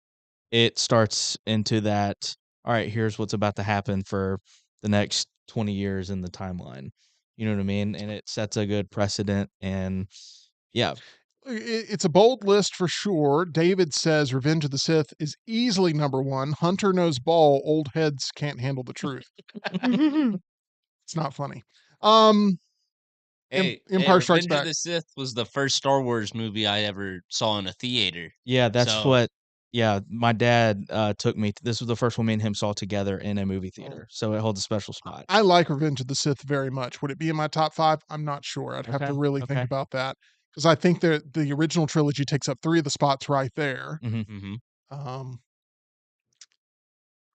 it starts into that. All right, here's what's about to happen for the next 20 years in the timeline. You know what I mean? And it sets a good precedent. And yeah, it's a bold list for sure. David says Revenge of the Sith is easily number 1. Hunter knows ball. Old heads can't handle the truth. It's not funny. Hey, Empire Strikes Revenge Back. of the Sith was the first Star Wars movie I ever saw in a theater. yeah, that's So- what. Yeah, my dad took me. This was the first one me and him saw together in a movie theater, so it holds a special spot. I like Revenge of the Sith very much. Would it be in my top 5? I'm not sure. I'd have to Okay, really think okay. about that because I think the original trilogy takes up 3 of the spots right there. Mhm.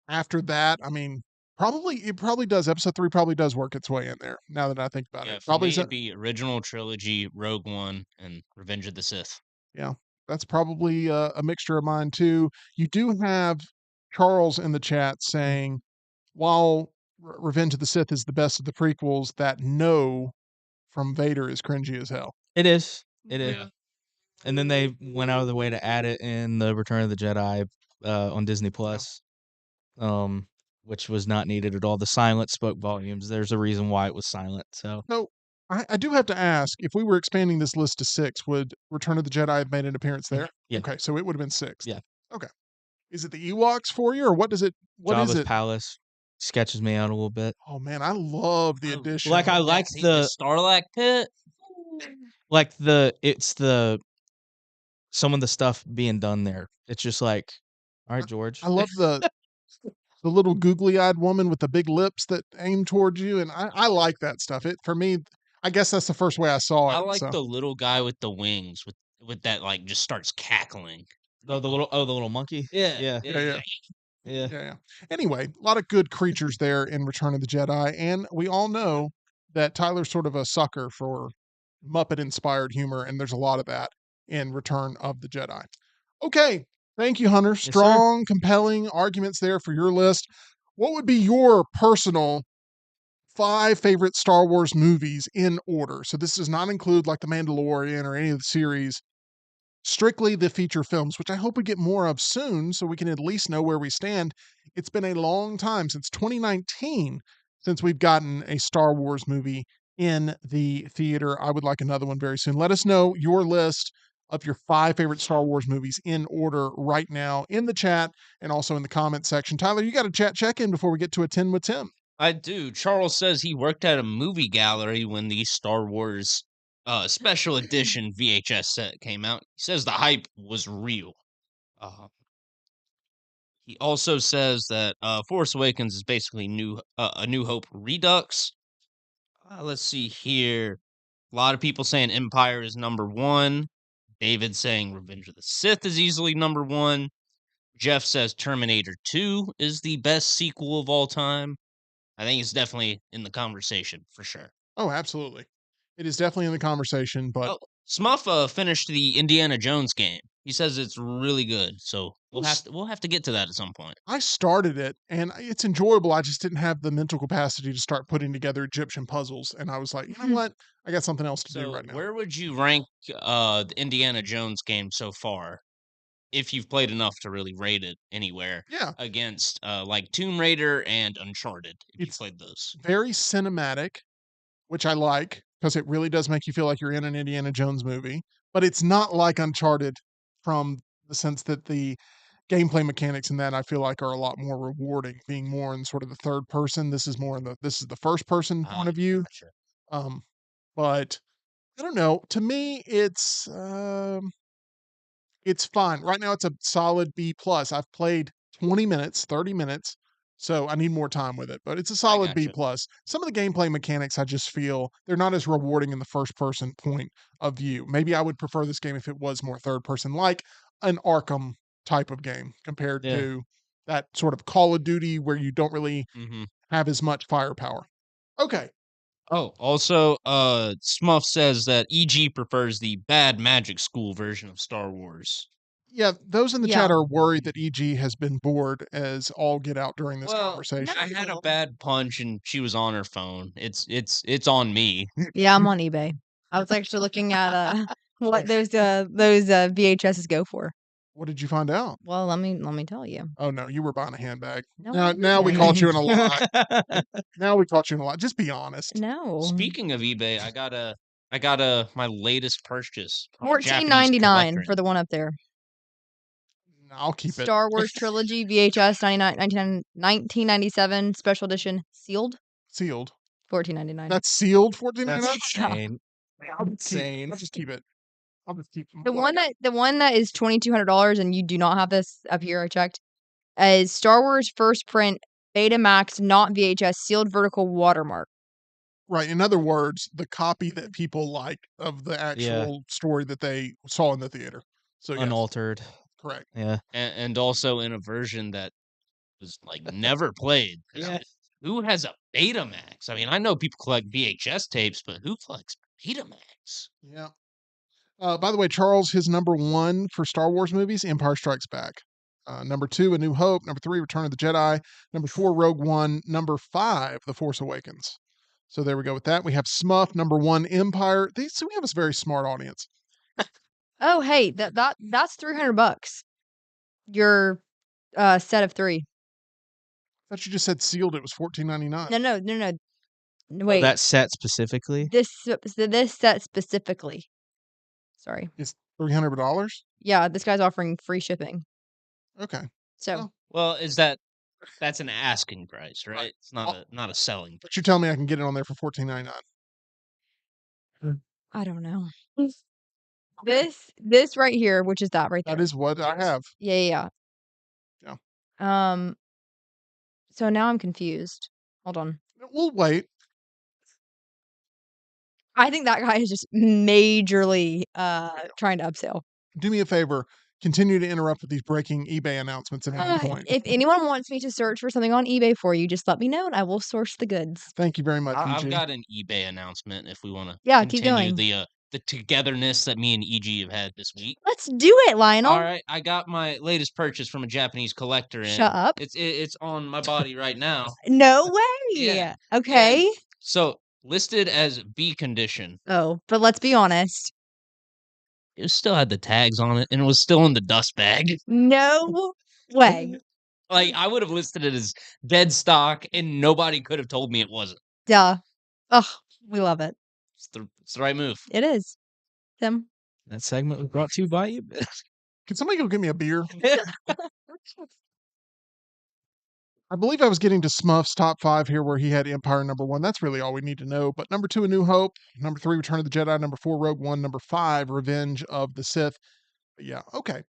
After that, I mean, it probably does. Episode 3 probably does work its way in there. Now that I think about Yeah, it, for probably me, it'd be original trilogy, Rogue One, and Revenge of the Sith. yeah. That's probably a mixture of mine too. You do have Charles in the chat saying, while Revenge of the Sith is the best of the prequels, that no from Vader is cringy as hell. It is. It is. Yeah. And then they went out of the way to add it in the Return of the Jedi on Disney Plus, which was not needed at all. The silence spoke volumes. There's a reason why it was silent. So So I do have to ask, if we were expanding this list to 6, would Return of the Jedi have made an appearance there? Yeah. Okay, so it would have been 6. Yeah. Okay. Is it the Ewoks for you, or what is it? What is Jabba's it? Palace sketches me out a little bit. Oh man, I love the Oh, addition. Like I like The Starlack Pit. it's the some of the stuff being done there. It's just like, all right, George. I love the little googly-eyed woman with the big lips that aim towards you, and I like that stuff. It for me, I guess that's the first way I saw it. I like so. the little guy with the wings with that like just starts cackling. the little monkey. Yeah, Yeah. Yeah. Yeah. Yeah. Anyway, a lot of good creatures there in Return of the Jedi, and we all know that Tyler's sort of a sucker for Muppet-inspired humor, and there's a lot of that. in Return of the Jedi. Okay, thank you, Hunter. sir. Strong, compelling arguments there for your list. What would be your personal 5 favorite Star Wars movies in order? So this does not include like The Mandalorian or any of the series, strictly the feature films, which I hope we get more of soon so we can at least know where we stand. It's been a long time, since 2019, since we've gotten a Star Wars movie in the theater. I would like another one very soon. Let us know your list of your 5 favorite Star Wars movies in order right now in the chat and also in the comment section. Tyler, you got a chat check-in before we get to a 10 with Tim. I do. Charles says he worked at a movie gallery when the Star Wars special edition VHS set came out. He says the hype was real. He also says that Force Awakens is basically a New Hope redux. Let's see here. A lot of people saying Empire is number 1. David saying Revenge of the Sith is easily number 1. Jeff says Terminator 2 is the best sequel of all time. I think it's definitely in the conversation for sure. Oh, absolutely. It is definitely in the conversation, but Smuff finished the Indiana Jones game. He says it's really good, so we'll have to get to that at some point. I started it and it's enjoyable. I just didn't have the mental capacity to start putting together Egyptian puzzles, and I was like, you know what? I got something else to do right now. Where would you rank the Indiana Jones game so far, if you've played enough to really rate it anywhere? Yeah, against like Tomb Raider and Uncharted, if It's you played those. very cinematic, which I like because it really does make you feel like you're in an Indiana Jones movie, but it's not like Uncharted from the sense that the gameplay mechanics in that I feel like are a lot more rewarding, being more in sort of the third person. This is the first person point of view. Gotcha. But I don't know. To me, it's fine. Right now, it's a solid B plus. I've played 20 minutes, 30 minutes, so I need more time with it. But it's a solid B gotcha. plus. Some of the gameplay mechanics, I just feel they're not as rewarding in the first person point of view. Maybe I would prefer this game if it was more third person, like an Arkham type of game, compared to that sort of Call of Duty where you don't really have as much firepower. Okay. Oh, also, Smuff says that EG prefers the Bad Magic School version of Star Wars. Yeah, those in the Yeah. chat are worried that EG has been bored as all get out during this conversation. I had a bad punch and she was on her phone. It's on me. Yeah, I'm on eBay. I was actually looking at what those VHSs go for. What did you find out? Well, let me tell you. Oh no, you were buying a handbag. No, Now we okay. caught you in a lie. Now we caught you in a lie. Just be honest. No. Speaking of eBay, I got my latest purchase. $14.99 for the one up there. I'll keep it. Star Wars Trilogy VHS 1997 special edition sealed. Sealed. $14.99. That's sealed $14.99? That's insane. I'll just keep it. I'll just keep The one that is $2,200, and you do not have this up here, I checked, is Star Wars first print Betamax, not VHS, sealed vertical watermark. Right. In other words, the copy that people like of the actual story that they saw in the theater. So yes, Unaltered. correct. Yeah. and also in a version that was like never played. Yeah. Who has a Betamax? I mean, I know people collect VHS tapes, but who collects Betamax? Yeah. By the way, Charles, his number 1 for Star Wars movies, Empire Strikes Back. Number 2, A New Hope. Number 3, Return of the Jedi. Number 4, Rogue One. Number 5, The Force Awakens. So there we go with that. We have Smuff, number 1, Empire. So we have a very smart audience. Oh, hey, that's $300. Your set of 3. I thought you just said sealed. It was $14.99. No. Wait. That set specifically? This set specifically. Sorry. It's $300. Yeah, this guy's offering free shipping. Okay. So, Well, that's an asking price, right? Right. It's not a selling price. But you tell me I can get it on there for $14.99. I don't know. This right here, which is that right there. That is what I have. Yeah. Yeah. So now I'm confused. Hold on. We'll wait. I think that guy is just majorly trying to upsell. Do me a favor. Continue to interrupt with these breaking eBay announcements at any point. If anyone wants me to search for something on eBay for you, just let me know and I will source the goods. Thank you very much, I've PG. got an eBay announcement if we want to Yeah, keep continue going. the the togetherness that me and EG have had this week. Let's do it, Lionel. All right, I got my latest purchase from a Japanese collector. And Shut up. It's on my body right now. No way. Yeah. Okay. And so listed as B condition. Oh, but let's be honest. It still had the tags on it, and it was still in the dust bag. No way. Like, I would have listed it as dead stock, and nobody could have told me it wasn't. Duh. Ugh, we love it. It's the right move. It is. Tim. That segment was brought to you by you. Can somebody go get me a beer? I believe I was getting to Smuff's top 5 here where he had Empire number 1. That's really all we need to know. But number 2, A New Hope. Number 3, Return of the Jedi. Number 4, Rogue One. Number 5, Revenge of the Sith. But yeah, okay.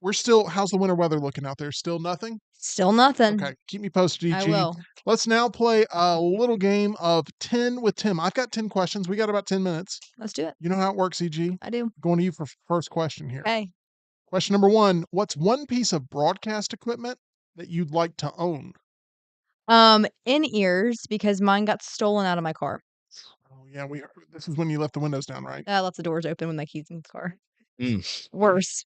We're still, how's the winter weather looking out there? Still nothing? Still nothing. Okay, keep me posted, EG. I will. Let's now play a little game of 10 with Tim. I've got 10 questions. We got about 10 minutes. Let's do it. You know how it works, EG? I do. Going to you for first question here. Okay. Question number 1. What's one piece of broadcast equipment that you'd like to own? In-ears, because mine got stolen out of my car. Oh, yeah, this is when you left the windows down, right? I left the doors open with my keys in the car. Mm. Worse.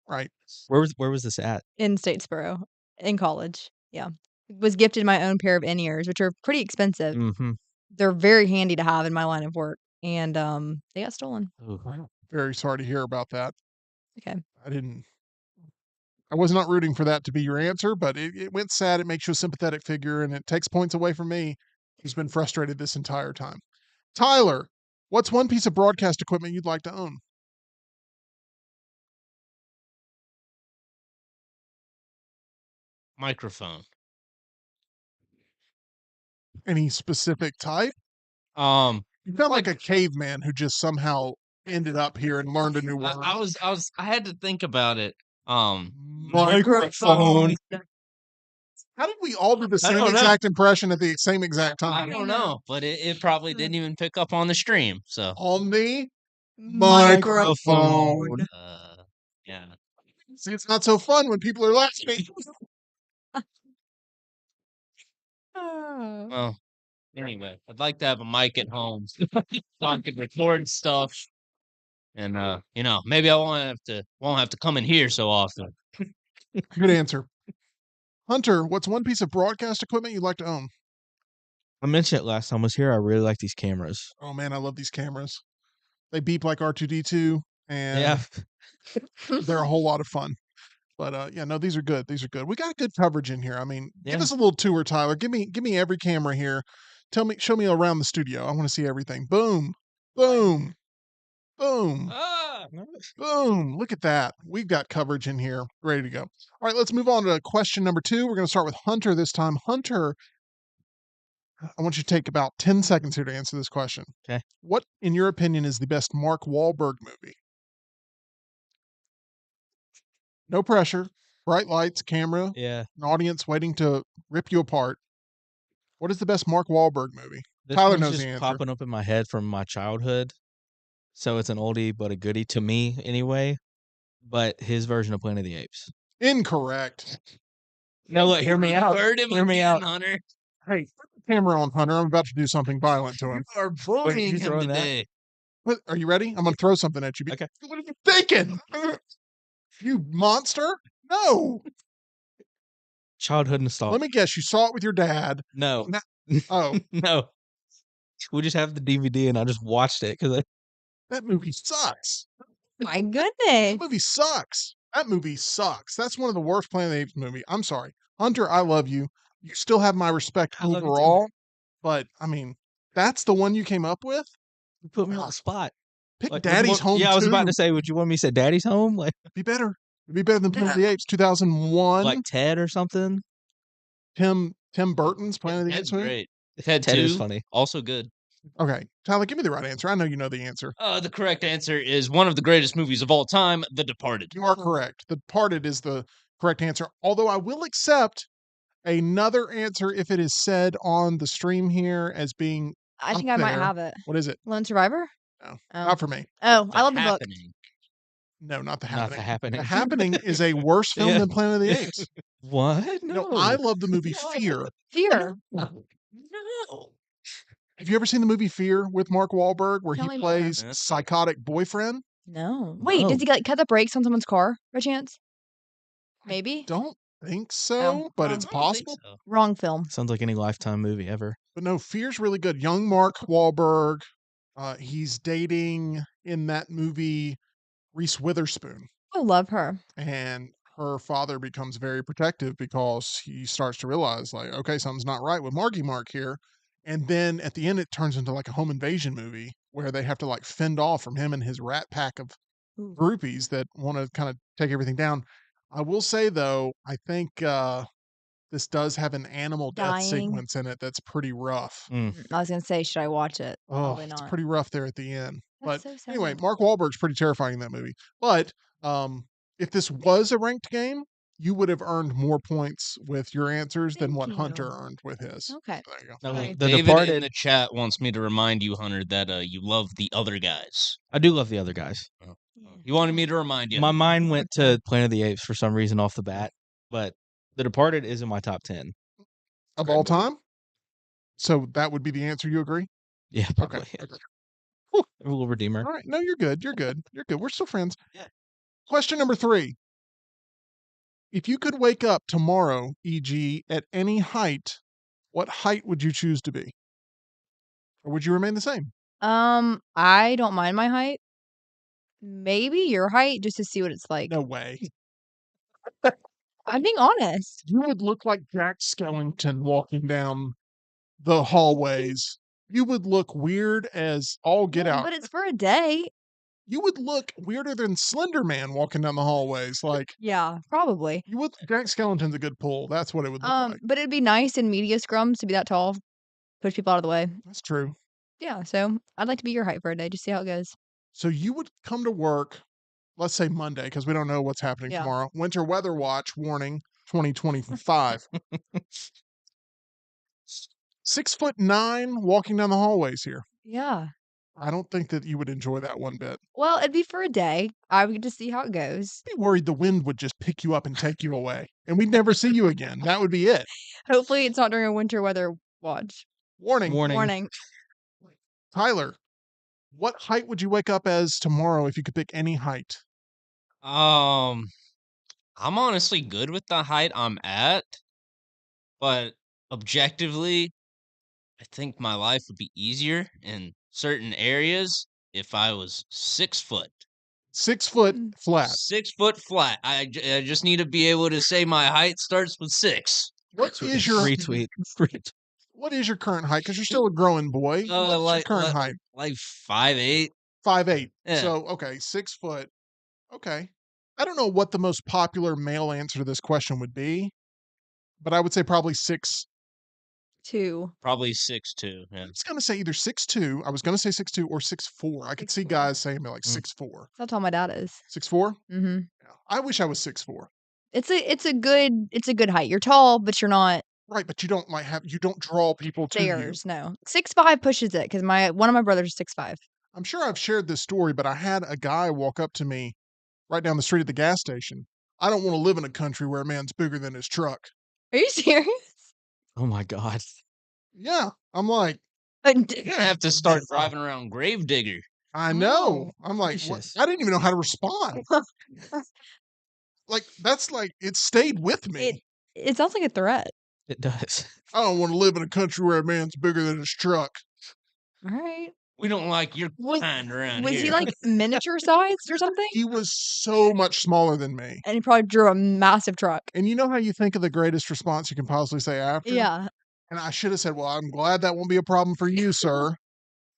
Right. Where was this at? In Statesboro. In college. Yeah. Was gifted my own pair of in-ears, which are pretty expensive. Mm-hmm. They're very handy to have in my line of work. And they got stolen. Very sorry to hear about that. Okay. I was not rooting for that to be your answer, but it went sad. It makes you a sympathetic figure, and it takes points away from me, who's been frustrated this entire time. Tyler, what's one piece of broadcast equipment you'd like to own? Microphone. Any specific type? You sound like a caveman who just somehow ended up here and learned a new word. I had to think about it. Microphone. How did we all do the same exact impression at the same exact time? I don't know, but it probably didn't even pick up on the stream. So On the microphone. Yeah. See, it's not so fun when people are laughing. Well, anyway, I'd like to have a mic at home so I could record stuff, and maybe I won't have to come in here so often. Good answer. Hunter, what's one piece of broadcast equipment you'd like to own? I mentioned it last time I was here. I really like these cameras. Oh man, I love these cameras. They beep like R2D2, and Yeah. they're a whole lot of fun. But yeah, no, these are good. These are good. We got good coverage in here. I mean, give Yeah. us a little tour, Tyler. Give me every camera here. Show me around the studio. I want to see everything. Boom, boom, boom, boom. Look at that. We've got coverage in here, ready to go. All right, let's move on to question number 2. We're going to start with Hunter this time. Hunter, I want you to take about 10 seconds here to answer this question. Okay. What, in your opinion, is the best Mark Wahlberg movie? No pressure. Bright lights, camera, Yeah. an audience waiting to rip you apart. What is the best Mark Wahlberg movie? This Tyler one's knows just the answer. popping up in my head from my childhood. So it's an oldie but a goodie to me anyway. But his version of Planet of the Apes. Incorrect. No, look, hear me out. Heard him Hear me again, out. Hunter. Hey, put the camera on, Hunter. I'm about to do something violent to him. You are bullying you him throwing that? today. What, are you ready? I'm going to throw something at you. Okay. What are you thinking? You monster? No. Childhood nostalgia. Let me guess. You saw it with your dad. No. Oh, No. We just have the DVD and I just watched it because that movie sucks. My goodness. That movie sucks. That movie sucks. That's one of the worst Planet of the Apes movie. I'm sorry. Hunter, I love you. You still have my respect I love you too. overall. But, I mean, that's the one you came up with? you put me on the spot. Pick Like, would you Daddy's want- Home Yeah, I was about too. to say, would you want me to say Daddy's Home? Like Be better. It'd be better than Planet of the Apes 2001. Ted or something? Tim Burton's Planet of the That's Apes movie. great. Ted Ted 2, is funny. also good. Okay, Tyler, give me the right answer. I know you know the answer. The correct answer is one of the greatest movies of all time, The Departed. You are correct. The Departed is the correct answer. Although I will accept another answer if it is said on the stream here as being I think up I might there. have it. What is it? Lone Survivor? No, Oh. not for me. Oh, I love the book. Happening. No, not the Not happening. The Happening. The Happening is a worse film Yeah. than Planet of the Apes. What? No, I love the movie Fear. Fear. No. Have you ever seen the movie Fear with Mark Wahlberg where Tell he me more. plays Yeah. psychotic boyfriend? No. Wait, No. does he like cut the brakes on someone's car by chance? Maybe. Don't think Oh, so, but wrong, it's I don't think possible. so. wrong film. Sounds like any Lifetime movie ever. But no, Fear's really good. Young Mark Wahlberg. He's dating in that movie Reese Witherspoon, Oh, love her. and her father becomes very protective because he starts to realize, like, okay, something's not right with Marky Mark here. And then at the end, it turns into like a home invasion movie where they have to like fend off from him and his rat pack of Ooh. groupies that want to kind of take everything down. I will say though, I think this does have an animal death Dying. sequence in it that's pretty rough. I was gonna say, should I watch it? Oh, Probably it's not. pretty rough there at the end. That's But so anyway, sad. Mark Wahlberg's pretty terrifying in that movie. But if this was a ranked game, you would have earned more points with your answers than Thank what you. Hunter earned with his. Okay. So there you go. Now, Sorry. The David in Departed. the chat wants me to remind you, Hunter, that you love the other guys. I do love the other guys. He wanted me to remind you. My mind went to Planet of the Apes for some reason off the bat, but The Departed is in my top 10. Of Great all movie. time? So that would be the answer, you agree? Yeah, Okay. probably. Okay. A little redeemer. All right. No, you're good. You're good. You're good. We're still friends. Yeah. Question number 3. If you could wake up tomorrow, e.g., at any height, what height would you choose to be? Or would you remain the same? I don't mind my height. Maybe your height, just to see what it's like. No way. I'm being honest. You would look like Jack Skellington walking down the hallways. You would look weird as all get Well, out. but it's for a day. You would look weirder than Slender Man walking down the hallways. Like Yeah, probably. you would. Jack Skellington's a good pull. That's what it would look like. But it'd be nice in media scrums to be that tall, push people out of the way. That's true. Yeah, so I'd like to be your height for a day, just see how it goes. So you would come to work, let's say Monday, because we don't know what's happening Yeah. tomorrow. Winter weather watch warning 2025. 6'9" walking down the hallways here. Yeah. I don't think that you would enjoy that one bit. Well, it'd be for a day. I would get to see how it goes. I'd be worried the wind would just pick you up and take you away, and we'd never see you again. That would be it. Hopefully, it's not during a winter weather watch. Warning. Warning. Tyler, what height would you wake up as tomorrow if you could pick any height? I'm honestly good with the height I'm at, but objectively, I think my life would be easier in certain areas if I was 6 foot. 6 foot flat. 6 foot flat. I just need to be able to say my height starts with 6. What is your Retweet. What is your current height? Because you're still a growing boy. What's your current height? Like 5'8". 5'8". Yeah. So okay, 6 foot. Okay. I don't know what the most popular male answer to this question would be, but I would say probably 6. 2. Probably 6'2". I Yeah. was gonna say either 6'2". I was gonna say 6'2" or 6'4". I could see 6'4". guys saying they're like Mm. 6'4". That's how tall my dad is. 6'4"? Mm-hmm. Yeah. I wish I was 6'4". It's a good height. You're tall, but you're not Right, but you don't you don't draw people to you. stairs. No, 6'5" pushes it because one of my brothers is 6'5". I'm sure I've shared this story, but I had a guy walk up to me right down the street at the gas station. I don't want to live in a country where a man's bigger than his truck. Are you serious? Oh my God. Yeah, I'm like, You're gonna have to start driving around Gravedigger. I know. Oh, I'm like, what? gracious. I didn't even know how to respond. Like that's like it stayed with me. It sounds like a threat. It does. I don't want to live in a country where a man's bigger than his truck. All right. We don't like your Was- kind around Was here. he like miniature sized or something? He was so much smaller than me. And he probably drew a massive truck. And you know how you think of the greatest response you can possibly say after? Yeah. And I should have said, "Well, I'm glad that won't be a problem for you, sir.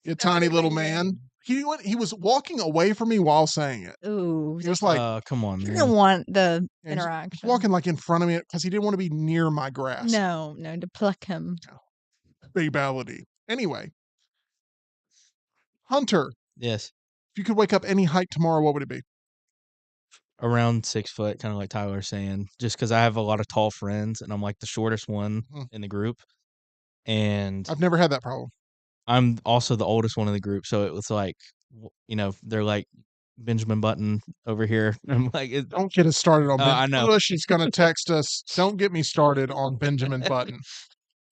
You tiny little man." He was walking away from me while saying it. Ooh. He was like, Come on, You man. don't want the yeah, he's interaction. walking like in front of me because he didn't want to be near my grass. No, to pluck him. Babality. Anyway, Hunter, Yes. if you could wake up any height tomorrow, what would it be? Around 6 foot, kind of like Tyler was saying, just because I have a lot of tall friends and I'm like the shortest one Mhm. in the group. And I've never had that problem. I'm also the oldest one in the group. So it was like, they're like Benjamin Button over here. I'm like, Don't get us started on I know. Bush is going to text us. Don't get me started on Benjamin Button.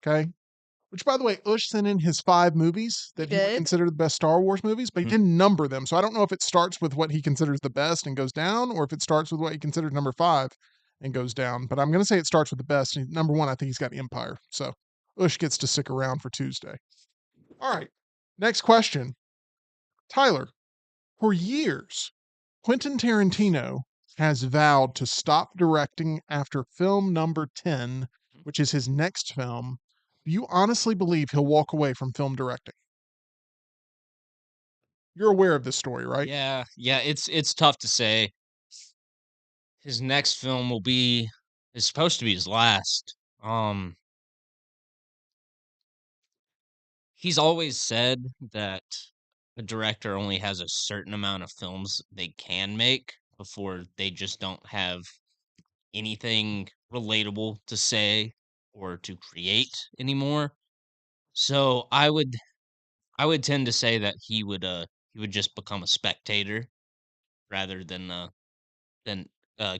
Okay. which, by the way, Ush sent in his 5 movies that he would did? consider the best Star Wars movies, but he didn't number them. So I don't know if it starts with what he considers the best and goes down, or if it starts with what he considers number 5 and goes down. But I'm going to say it starts with the best. And number 1, I think he's got Empire. So Ush gets to stick around for Tuesday. All right. Next question. Tyler, for years, Quentin Tarantino has vowed to stop directing after film number 10, which is his next film. Do you honestly believe he'll walk away from film directing? You're aware of this story, right? Yeah, it's tough to say. His next film is supposed to be his last. He's always said that a director only has a certain amount of films they can make before they just don't have anything relatable to say or to create anymore. So I would tend to say that he would just become a spectator rather than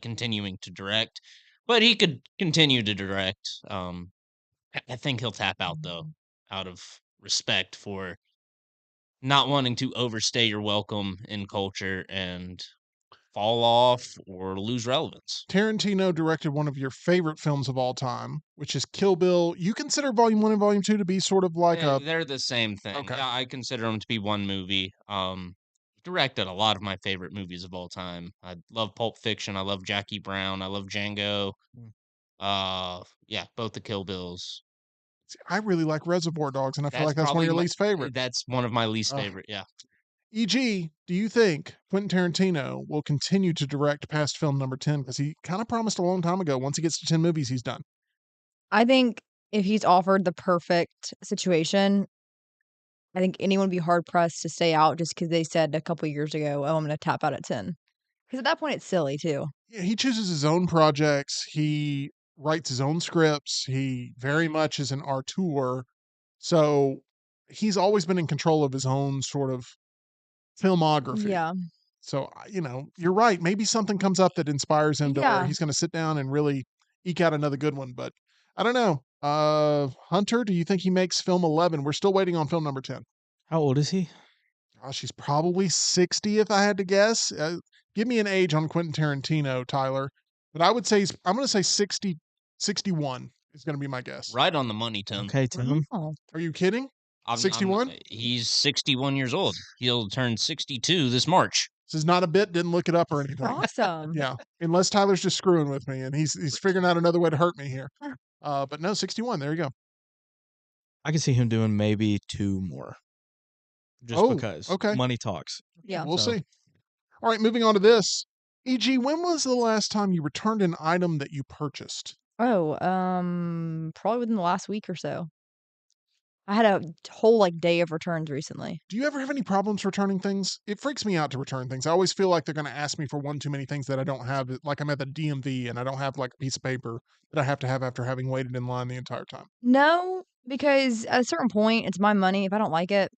continuing to direct. But he could continue to direct. I think he'll tap out though, out of respect for not wanting to overstay your welcome in culture and fall off or lose relevance. Tarantino directed one of your favorite films of all time, which is Kill Bill. You consider Volume 1 and Volume 2 to be sort of like a They're the same thing. okay. Yeah, I consider them to be one movie. Directed a lot of my favorite movies of all time. I love Pulp Fiction. I love Jackie Brown. I love Django. Yeah, both the Kill Bills. See, I really like Reservoir Dogs, and I feel like that's one of your least favorite. That's one of my least Ugh. favorite. Yeah. E.g., do you think Quentin Tarantino will continue to direct past film number 10? Because he kind of promised a long time ago, once he gets to 10 movies, he's done. I think if he's offered the perfect situation, I think anyone would be hard pressed to stay out just because they said a couple years ago, "Oh, I'm gonna tap out at 10." Because at that point, it's silly too. Yeah, he chooses his own projects. He writes his own scripts. He very much is an auteur. So he's always been in control of his own sort of filmography. Yeah. So, you're right. Maybe something comes up that inspires him to where Yeah. he's going to sit down and really eke out another good one. But I don't know. Hunter, do you think he makes film 11? We're still waiting on film number 10. How old is he? Gosh, he's probably 60 if I had to guess. Give me an age on Quentin Tarantino, Tyler. But I would say I'm going to say 60, 61 is going to be my guess. Right on the money, Tim. Okay, Tim. Oh. Are you kidding? 61? He's 61 years old. He'll turn 62 this March. This is not a bit. Didn't look it up or anything. Awesome. Yeah, unless Tyler's just screwing with me and he's figuring out another way to hurt me here. But no, 61. There you go. I can see him doing maybe 2 more. Just Oh, because okay. money talks. Yeah. We'll So- see. All right, moving on to this. E.g., when was the last time you returned an item that you purchased? Oh, probably within the last week or so. I had a whole day of returns recently. Do you ever have any problems returning things? It freaks me out to return things. I always feel like they're going to ask me for one too many things that I don't have. Like I'm at the DMV and I don't have a piece of paper that I have to have after having waited in line the entire time. No, because at a certain point, it's my money. If I don't like it,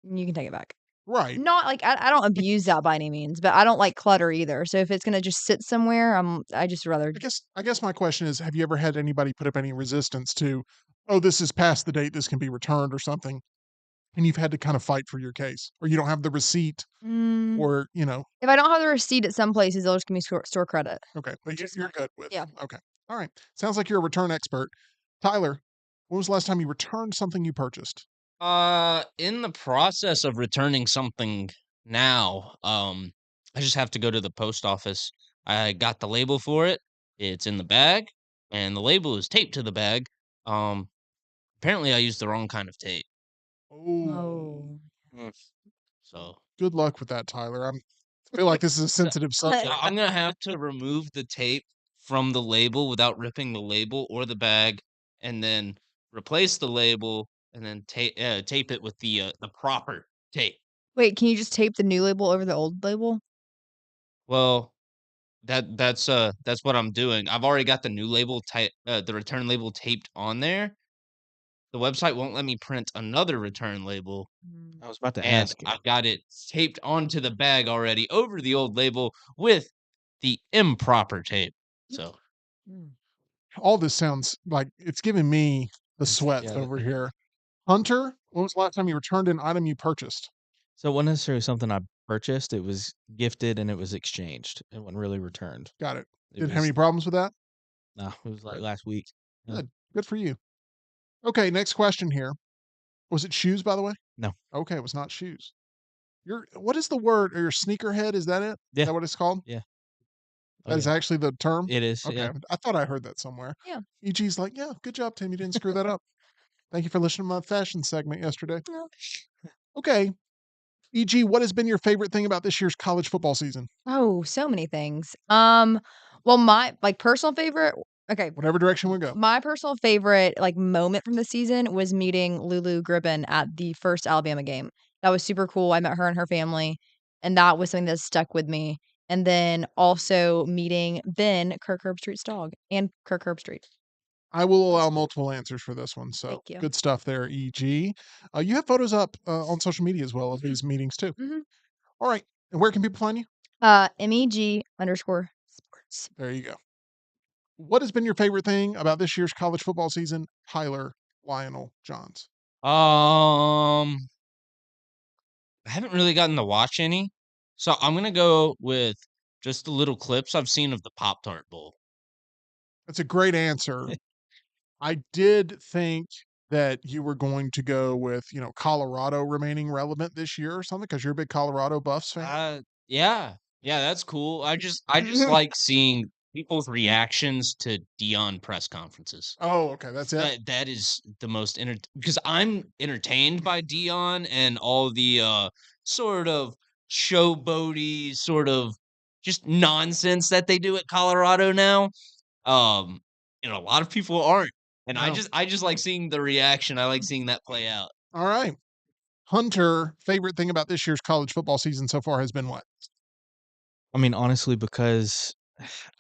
you can take it back. Right. Not I don't abuse that by any means, but I don't like clutter either. So if it's gonna just sit somewhere, I just rather. I guess my question is, have you ever had anybody put up any resistance to, oh, this is past the date, this can be returned or something, and you've had to kind of fight for your case, or you don't have the receipt, Mm, or if I don't have the receipt at some places, they'll just give me store credit. okay, but you're good with. Yeah. Okay. All right. Sounds like you're a return expert. Tyler, when was the last time you returned something you purchased? In the process of returning something now, I just have to go to the post office. I got the label for it. It's in the bag, and the label is taped to the bag. Um, Apparently I used the wrong kind of tape. Oh. Oh. So Good luck with that, Tyler. I feel like this is a sensitive subject. I'm gonna have to remove the tape from the label without ripping the label or the bag, and then replace the label, and then tape it with the proper tape. Wait, can you just tape the new label over the old label? Well, that's what I'm doing. I've already got the new label the return label taped on there. The website won't let me print another return label, I was about to and ask. I've got it taped onto the bag already over the old label with the improper tape. So All this sounds like it's giving me the sweats yeah, over here. Hunter, when was the last time you returned an item you purchased? So it wasn't necessarily something I purchased. It was gifted and it was exchanged. It wasn't really returned. Got it. It Didn't have was any problems with that? it was like Good. last week. Yeah. Good. Good for you. Okay, next question here. Was it shoes, by the way? No. Okay, it was not shoes. What is the word? Or your sneakerhead? Is that it? Is Yeah. that what it's called? Yeah. Oh, That is yeah. actually the term? It is. Okay. Yeah. I thought I heard that somewhere. Yeah. EG's like, yeah, good job, Tim. You didn't screw that up. Thank you for listening to my fashion segment yesterday. No. Okay. EG, what has been your favorite thing about this year's college football season? Oh, so many things. Well, my personal favorite. Okay, Whatever direction we go. my personal favorite moment from the season was meeting Lulu Gribbin at the first Alabama game. That was super cool. I met her and her family, and that was something that stuck with me. And then also meeting Ben, Kirk Herbstreit's dog, and Kirk Herbstreit. I will allow multiple answers for this one. So Thank you. good stuff there, EG. You have photos up on social media as well of these meetings too. Mhm. All right. And where can people find you? MEG_sports. There you go. What has been your favorite thing about this year's college football season? Tyler Lionel Johns. I haven't really gotten to watch any, so I'm gonna go with just the little clips I've seen of the Pop-Tart Bowl. That's a great answer. I did think that you were going to go with, Colorado remaining relevant this year or something because you're a big Colorado Buffs fan. Yeah, that's cool. I just like seeing people's reactions to Dion press conferences. Oh, okay. That's it. That is the most because I'm entertained by Dion and all the sort of showboaty sort of just nonsense that they do at Colorado now. Um, a lot of people aren't. And I No. just like seeing the reaction. I like seeing that play out. All right. Hunter, favorite thing about this year's college football season so far has been what? I mean, honestly, because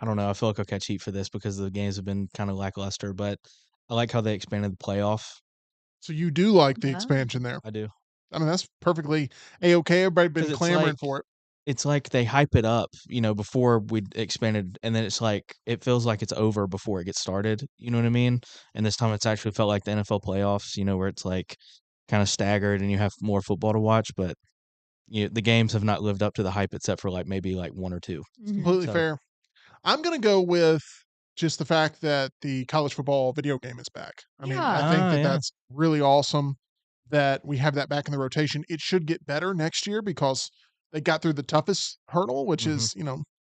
I don't know, I feel like I'll catch heat for this because the games have been kind of lackluster, but I like how they expanded the playoff. So you do like the Yeah. expansion there. I do. I mean, that's perfectly A-okay. Everybody been 'Cause it's clamoring like for it. It's like they hype it up, before we expanded, and then it's like it feels like it's over before it gets started. You know what I mean? And this time it's actually felt like the NFL playoffs, where it's like kind of staggered and you have more football to watch, but the games have not lived up to the hype except for like maybe like one or two. Mhm. Completely So- fair. I'm going to go with just the fact that the college football video game is back. I mean, I Yeah. think Ah, that yeah. that's really awesome that we have that back in the rotation. It should get better next year because they got through the toughest hurdle, which Mhm. is,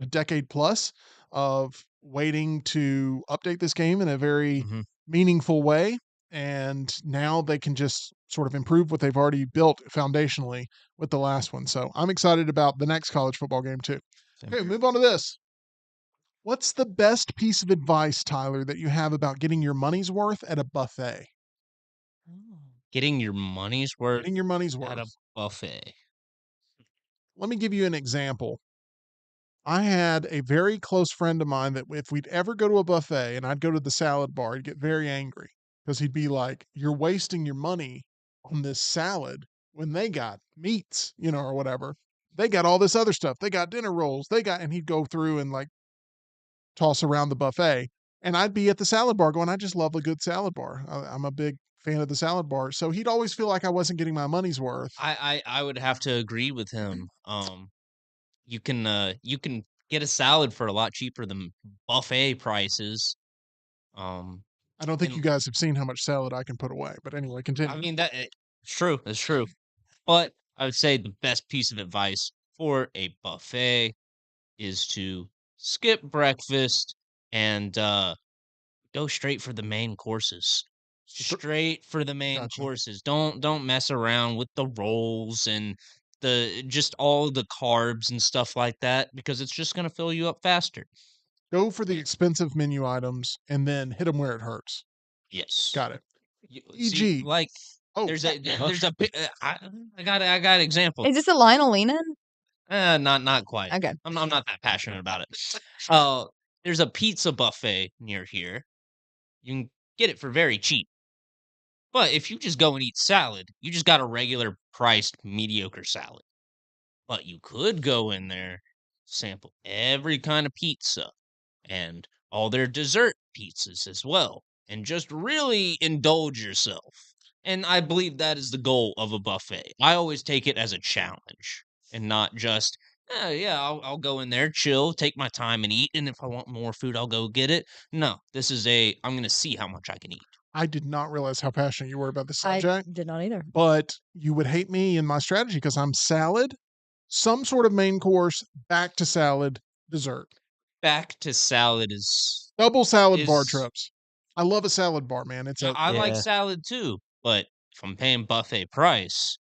a decade plus of waiting to update this game in a very Mhm. meaningful way. And now they can just sort of improve what they've already built foundationally with the last one. So I'm excited about the next college football game too. Same Okay, here. move on to this. What's the best piece of advice, Tyler, that you have about getting your money's worth at a buffet? Getting your money's worth Getting your money's at a worth. buffet. Let me give you an example. I had a very close friend of mine that if we'd ever go to a buffet and I'd go to the salad bar, he'd get very angry because he'd be like, "You're wasting your money on this salad when they got meats, or whatever. They got all this other stuff. They got dinner rolls. And he'd go through and like toss around the buffet. And I'd be at the salad bar going, I just love a good salad bar. I'm a big fan of the salad bar. So he'd always feel like I wasn't getting my money's worth. I would have to agree with him. You can get a salad for a lot cheaper than buffet prices. Um, I don't think and you guys have seen how much salad I can put away. But anyway, continue. I mean it's true. It's true. But I would say the best piece of advice for a buffet is to skip breakfast and go straight for the main courses. Straight for the main Gotcha. courses. Don't mess around with the rolls and the just all the carbs and stuff like that because it's just gonna fill you up faster. Go for the expensive menu items and then hit them where it hurts. Yes. Got it. See, EG. like Oh, there's a I got example. Is this a Lionel Leanin? Not quite. Okay. I'm not that passionate about it. There's a pizza buffet near here. You can get it for very cheap. But if you just go and eat salad, you just got a regular priced mediocre salad. But you could go in there, sample every kind of pizza and all their dessert pizzas as well, and just really indulge yourself. And I believe that is the goal of a buffet. I always take it as a challenge and not just, yeah, I'll go in there, chill, take my time and eat. And if I want more food, I'll go get it. No, this is I'm going to see how much I can eat. I did not realize how passionate you were about this I subject, did not either. but you would hate me in my strategy because I'm salad, some sort of main course, back to salad, dessert. Back to salad is Double salad bar is trips. I love a salad bar, man. It's a I like Yeah. salad too, but if I'm paying buffet price,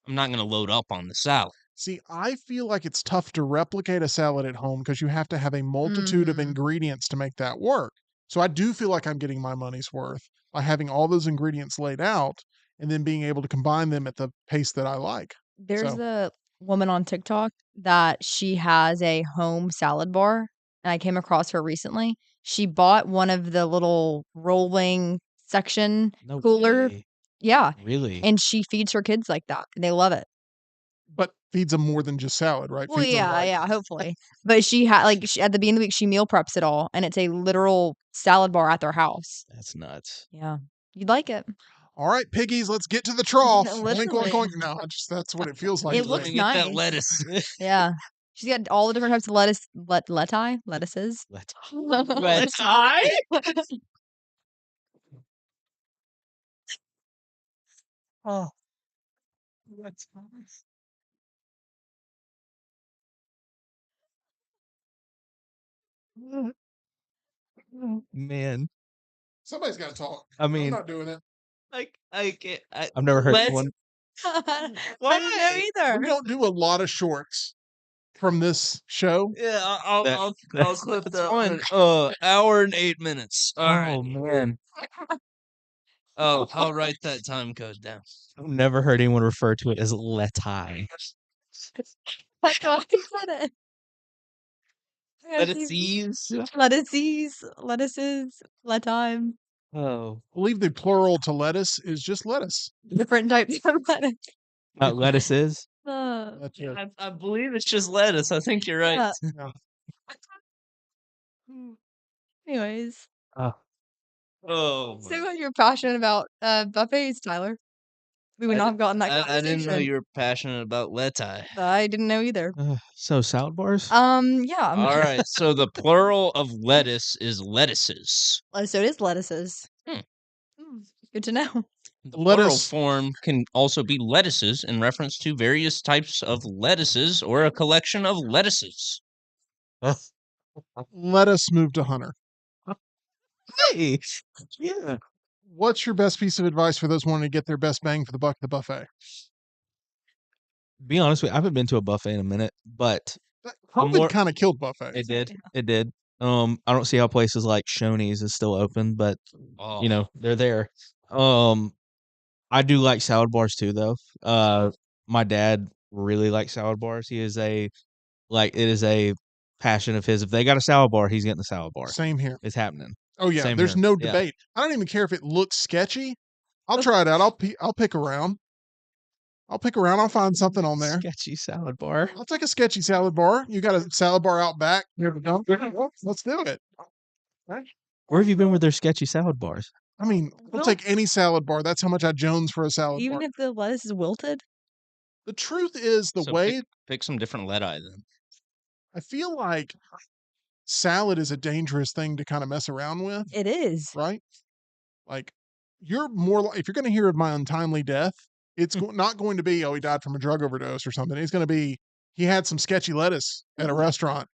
I'm not going to load up on the salad. See, I feel like it's tough to replicate a salad at home because you have to have a multitude of Mhm. ingredients to make that work. So I do feel like I'm getting my money's worth by having all those ingredients laid out and then being able to combine them at the pace that I like. There's So a woman on TikTok that she has a home salad bar, and I came across her recently. She bought one of the little rolling section No cooler. way. Yeah, Really? and she feeds her kids like that, and they love it. but feeds them more than just salad, right? Well, Feeds them yeah, like yeah, hopefully. But at the beginning of the week, she meal preps it all, and it's a literal salad bar at their house. That's nuts. Yeah, you'd like it. all right, piggies, let's get to the trough. Wink, wink, Literally. wink. No, that's what it feels like. It to Let looks me me. get that nice. lettuce. Yeah. She's got all the different types of lettuces. Let's Lettuce. Oh, that's nice. Man, Somebody's got to talk. I I'm mean, not doing it. I can't. I've never heard Let's- one. I Why? didn't know either. We don't do a lot of shorts from this show. Yeah, That- I'll that's- clip that's that fine. one. Hour and 8 minutes. All right. Oh man, Oh, I'll write that time code down. I've never heard anyone refer to it as leti. That's why I said it. Lettuces, lettuce, Oh, I believe the plural to lettuce is just lettuce. different types of lettuce. not lettuces. That's it. I believe it's just lettuce. I think you're right. Yeah. Anyways, Oh, so you're passionate about buffets, Tyler. We would not have gotten that I conversation. didn't know you were passionate about leti. I didn't know either. So salad bars. Yeah. All right, so the plural of lettuce is lettuces. So it is lettuces. Hmm. Good to know. The plural Lettuce. form can also be lettuces in reference to various types of lettuces or a collection of lettuces. Let us move to Hunter. Hey, yeah. What's your best piece of advice for those wanting to get their best bang for the buck at the buffet? Be honest with you, I haven't been to a buffet in a minute, but That I'm COVID more- kind of killed buffets. it did. Yeah. It did. I don't see how places like Shoney's is still open, but Oh, you know they're there. I do like salad bars too, though. My dad really likes salad bars. He is it is a passion of his. If they got a salad bar, he's getting the salad bar. Same here. It's happening. Oh yeah, Same there's here. no Yeah. debate. I don't even care if it looks sketchy. I'll try it out. I'll pick around. I'll pick around. I'll find something on there. Sketchy salad bar. I'll take a sketchy salad bar. You got a salad bar out back. Here we go. Let's do it. Where have you been with their sketchy salad bars? I mean, I'll Well- take any salad bar. That's how much I jones for a salad Even bar. if the lettuce is wilted. The truth is, the so way pick some different leti then. I feel like salad is a dangerous thing to kind of mess around with, It is. right? Like, you're more if you're going to hear of my untimely death, it's not going to be, oh, he died from a drug overdose or something. It's going to be, he had some sketchy lettuce at a restaurant.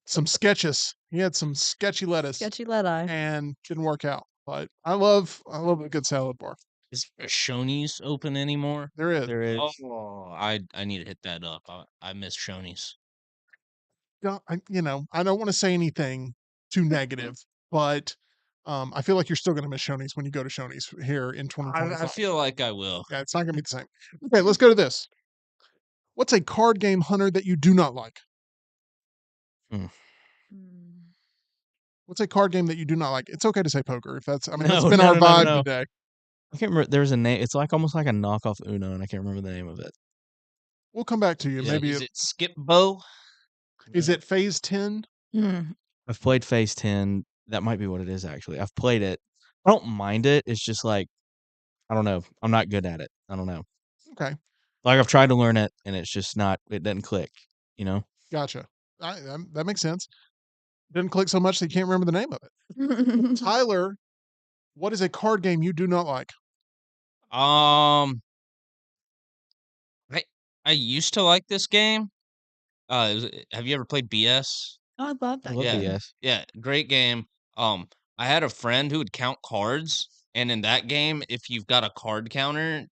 Some sketches. He had some sketchy lettuce Sketchy leti. and didn't work out. But I love a good salad bar. Is Shoney's open anymore? There is. There is. Oh, I need to hit that up. I miss Shoney's. I don't want to say anything too negative, but I feel like you're still going to miss Shoney's when you go to Shoney's here in 2025. I feel like I will. Yeah, it's not going to be the same. Okay, let's go to this. What's a card game, Hunter, that you do not like? Mm. What's a card game that you do not like? It's okay to say poker if that's. I mean, that's No, been no, our no, no, vibe no. today. I can't remember. There's a name. It's like almost like a knockoff Uno, and I can't remember the name of it. We'll come back to you. Yeah, Maybe is it Skip Bow? is it Phase 10? Mm. I've played Phase 10. That might be what it is, actually. I've played it. I don't mind it. It's just like I don't know. I'm not good at it. I don't know. Okay, Like I've tried to learn it, and it's just not. It doesn't click. You know. gotcha. That makes sense. Didn't click so much that you can't remember the name of it. Tyler, what is a card game you do not like? Um, I I used to like this game. Have you ever played BS? Oh, I love I that love Yeah, game. BS. yeah, great game. I had a friend who would count cards, and in that game, if you've got a card counter,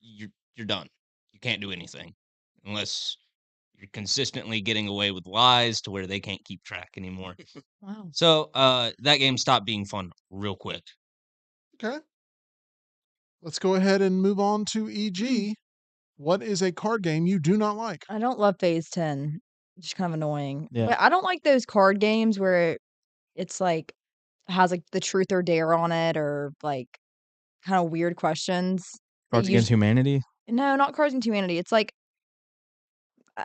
you're done. You can't do anything unless you're consistently getting away with lies to where they can't keep track anymore. Wow. So, that game stopped being fun real quick. Okay. Let's go ahead and move on to Mm. EG. What is a card game you do not like? I don't love Phase 10. It's just kind of annoying. Yeah. But I don't like those card games where it's like has like the truth or dare on it or like kind of weird questions that Cards you Against Humanity. no, not Cards Against Humanity. It's like uh,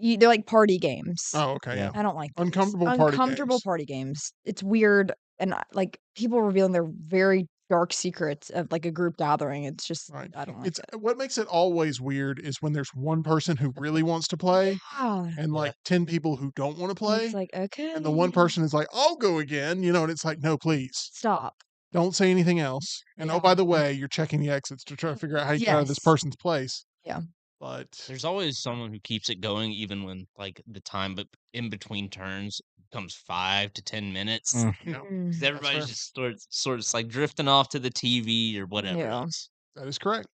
they're like party games. Oh, okay, Yeah. yeah. I don't like those. Uncomfortable party Uncomfortable games. party games. It's weird and like people revealing their very dark secrets of like a group gathering. It's just Right. I don't like It's it. what makes it always weird is when there's one person who really wants to play Yeah. and Yeah. like 10 people who don't want to And play. it's like, And the one okay, person is like, I'll go again, and it's like, no, please stop. don't say anything else. And oh, Yeah. by the way, you're checking the exits to try to figure out how you get out of this Yes. person's place. Yeah. But There's always someone who keeps it going even when, like, the time but in between turns becomes 5 to 10 minutes. Mm. you know, 'Cause Mm, fair. everybody's just sorts like drifting off to the TV or whatever yeah. else. That is correct.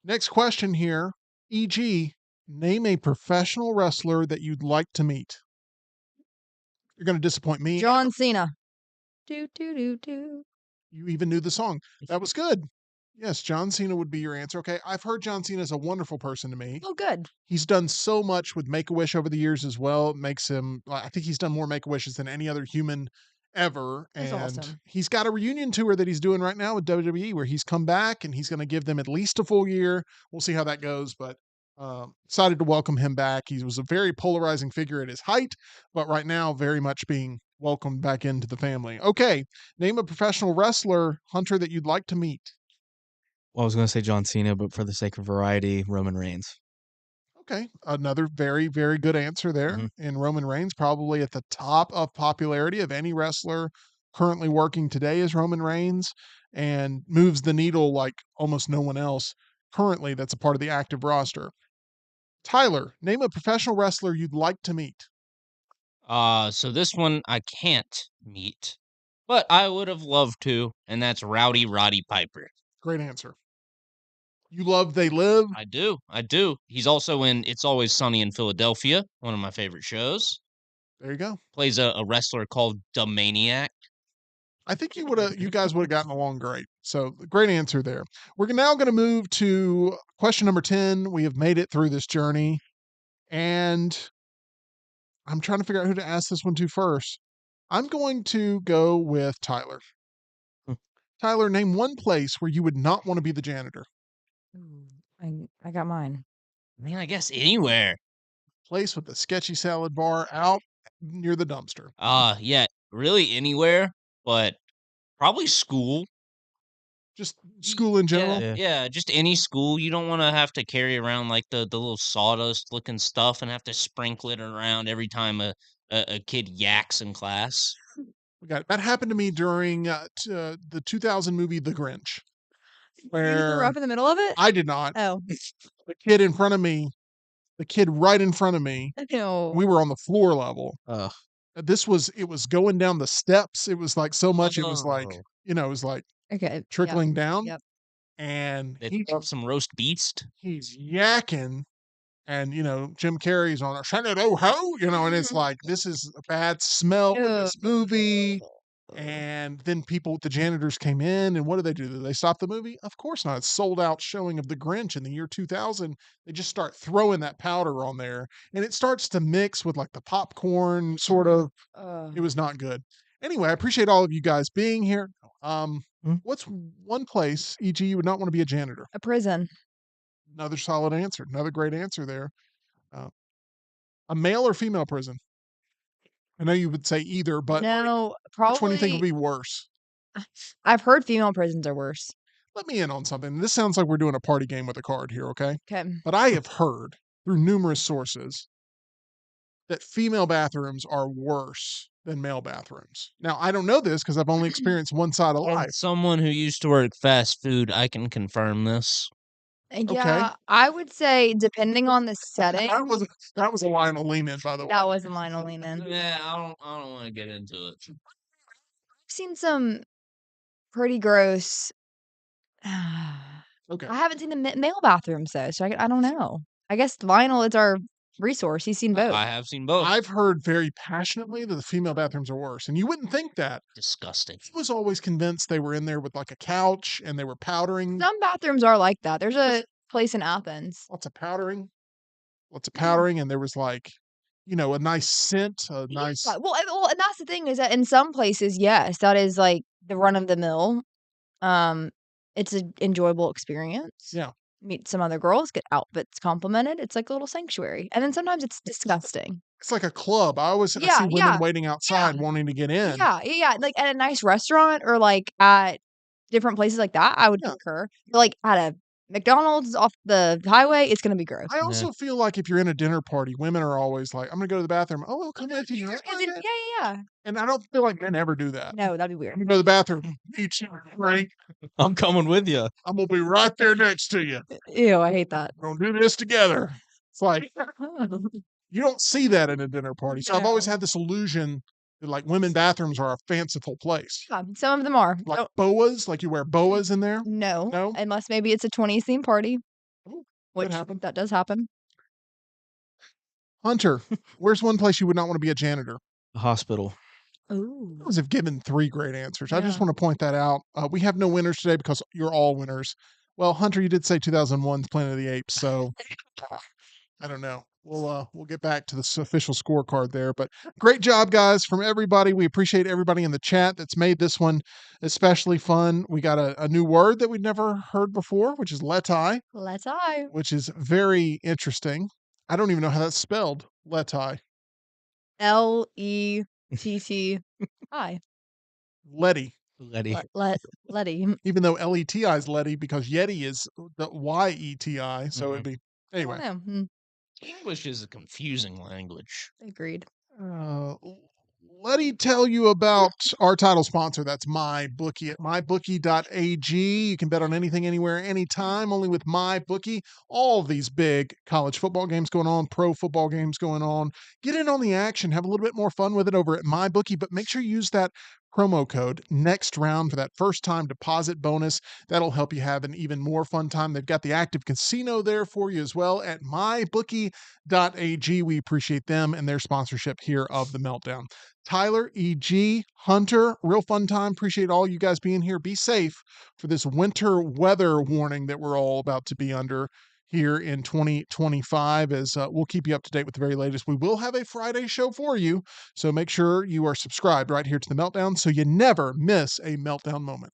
Next question here. EG, name a professional wrestler that you'd like to meet. You're going to disappoint me. John Cena. Do do do do. You even knew the song. That was good. Yes, John Cena would be your answer. Okay, I've heard John Cena is a wonderful person to me. Oh, good. He's done so much with Make-A-Wish over the years as well. It makes him I think he's done more Make-A-Wishes than any other human ever, That's and awesome. he's got a reunion tour that he's doing right now with WWE where he's come back and he's gonna give them at least a full year. We'll see how that goes, but, excited to welcome him back. He was a very polarizing figure at his height, but right now very much being welcomed back into the family. Okay, name a professional wrestler, Hunter, that you'd like to meet. Well, I was gonna say John Cena, but for the sake of variety, Roman Reigns. Okay, another very, very good answer there. Mhm. And Roman Reigns, probably at the top of popularity of any wrestler currently working today, is Roman Reigns, and moves the needle like almost no one else currently that's a part of the active roster. Tyler, name a professional wrestler you'd like to meet. So this one I can't meet, but I would have loved to, and that's Rowdy Roddy Piper. Great answer. You love They Live. I do. I do. He's also in It's Always Sunny in Philadelphia, one of my favorite shows. There you go. Plays a wrestler called the Maniac. I think you guys would have gotten along great. So great answer there. We're now going to move to question number 10. We have made it through this journey, and I'm trying to figure out who to ask this one to first. I'm going to go with Tyler. Hmm. Tyler, name one place where you would not want to be the janitor. Ooh, I got mine. I mean, I guess anywhere. Place with the sketchy salad bar out near the dumpster. Yeah, really anywhere, but probably school. Just school in general. Yeah, Yeah. yeah, just any school. You don't want to have to carry around like the little sawdust looking stuff and have to sprinkle it around every time a kid yaks in class. We got that happened to me during the 2000 movie The Grinch, You threw where up in the middle of it? I did not. Oh. The kid in front of me, the kid right in front of me, No. we were on the floor level. Ugh. It was going down the steps. It was like so much. It was like, Oh. it was like Okay. trickling down. Yep. And They throw up some roast beast. he's yakking, and Jim Carrey's on a send it oh ho, and it's like this is a bad smell in this movie. And then the janitors came in, and what did? Did they stop the movie? Of course not. It's sold out showing of The Grinch in the year 2000. They just start throwing that powder on there, and it starts to mix with like the popcorn sort of. It was not good. Anyway, I appreciate all of you guys being here. What's one place, e.g., you would not want to be a janitor? A prison. Another solid answer. Another great answer there. A male or female prison? I know you would say either, but No, which one do you think would probably. be worse? I've heard female prisons are worse. let me in on something. This sounds like we're doing a party game with a card here, okay? Okay. But I have heard through numerous sources that female bathrooms are worse than male bathrooms. Now, I don't know this because I've only experienced one side of life. As someone who used to work fast food, I can confirm this. Yeah, I would say depending on the setting. That was a Lionel lean in, by the way. That was a Lionel lean in. Yeah, I don't want to get into it. I've seen some pretty gross. Okay. I haven't seen the male bathrooms though, so I don't know. I guess Lionel is our resource. He's seen both. I have seen both. I've heard very passionately that the female bathrooms are worse, and you wouldn't think that. Disgusting. I was always convinced they were in there with like a couch and they were powdering. Some bathrooms are like that. There's a place in Athens. Lots of powdering, and there was like, a nice scent, a nice. Yeah, well, and that's the thing is that in some places, yes, that is like the run of the mill. It's an enjoyable experience. Yeah. Meet some other girls, get outfits complimented. It's like a little sanctuary. And then sometimes it's disgusting. It's like a club. I see women waiting outside wanting to get in. Yeah. Like at a nice restaurant or like at different places like that, I would concur. But like at a McDonald's off the highway, it's gonna be gross. I also feel like if you're in a dinner party, women are always like, "I'm gonna go to the bathroom." Oh, I'll come with you. Yeah. And I don't feel like men ever do that. No, that'd be weird. I'm gonna go to the bathroom. Eat you, right? I'm coming with you. I'm gonna be right there next to you. Ew, I hate that. We're gonna do this together. It's like you don't see that in a dinner party. So I've always had this illusion that like women bathrooms are a fanciful place. Yeah, some of them are. Like boas, like you wear boas in there. No, unless maybe it's a 20s theme party. Ooh, Which that does happen. Hunter, where's one place you would not want to be a janitor? The hospital. Ooh. Those have given 3 great answers. I just Yeah. want to point that out. We have no winners today because you're all winners. Well, Hunter, you did say 2001's Planet of the Apes, so I don't know. We'll get back to the official scorecard there, but great job, guys, from everybody. We appreciate everybody in the chat that's made this one especially fun. We got a new word that we'd never heard before, which is leti, which is very interesting. I don't even know how that's spelled. Leti. Letti. Letty. Letty. Even though Leti is Letty because Yeti is the Yeti, so it'd be anyway. I don't know. English is a confusing language. Agreed. Let me tell you about our title sponsor. That's MyBookie at mybookie.ag. You can bet on anything, anywhere, anytime, only with MyBookie. All of these big college football games going on, pro football games going on. Get in on the action. Have a little bit more fun with it over at MyBookie, but make sure you use that promo code next round for that first time deposit bonus. That'll help you have an even more fun time. They've got the active casino there for you as well at mybookie.ag. We appreciate them and their sponsorship here of the Meltdown. Tyler, EG, Hunter, real fun time. Appreciate all you guys being here. Be safe for this winter weather warning that we're all about to be under here in 2025, as we'll keep you up to date with the very latest. We will have a Friday show for you, so make sure you are subscribed right here to the Meltdown so you never miss a Meltdown moment.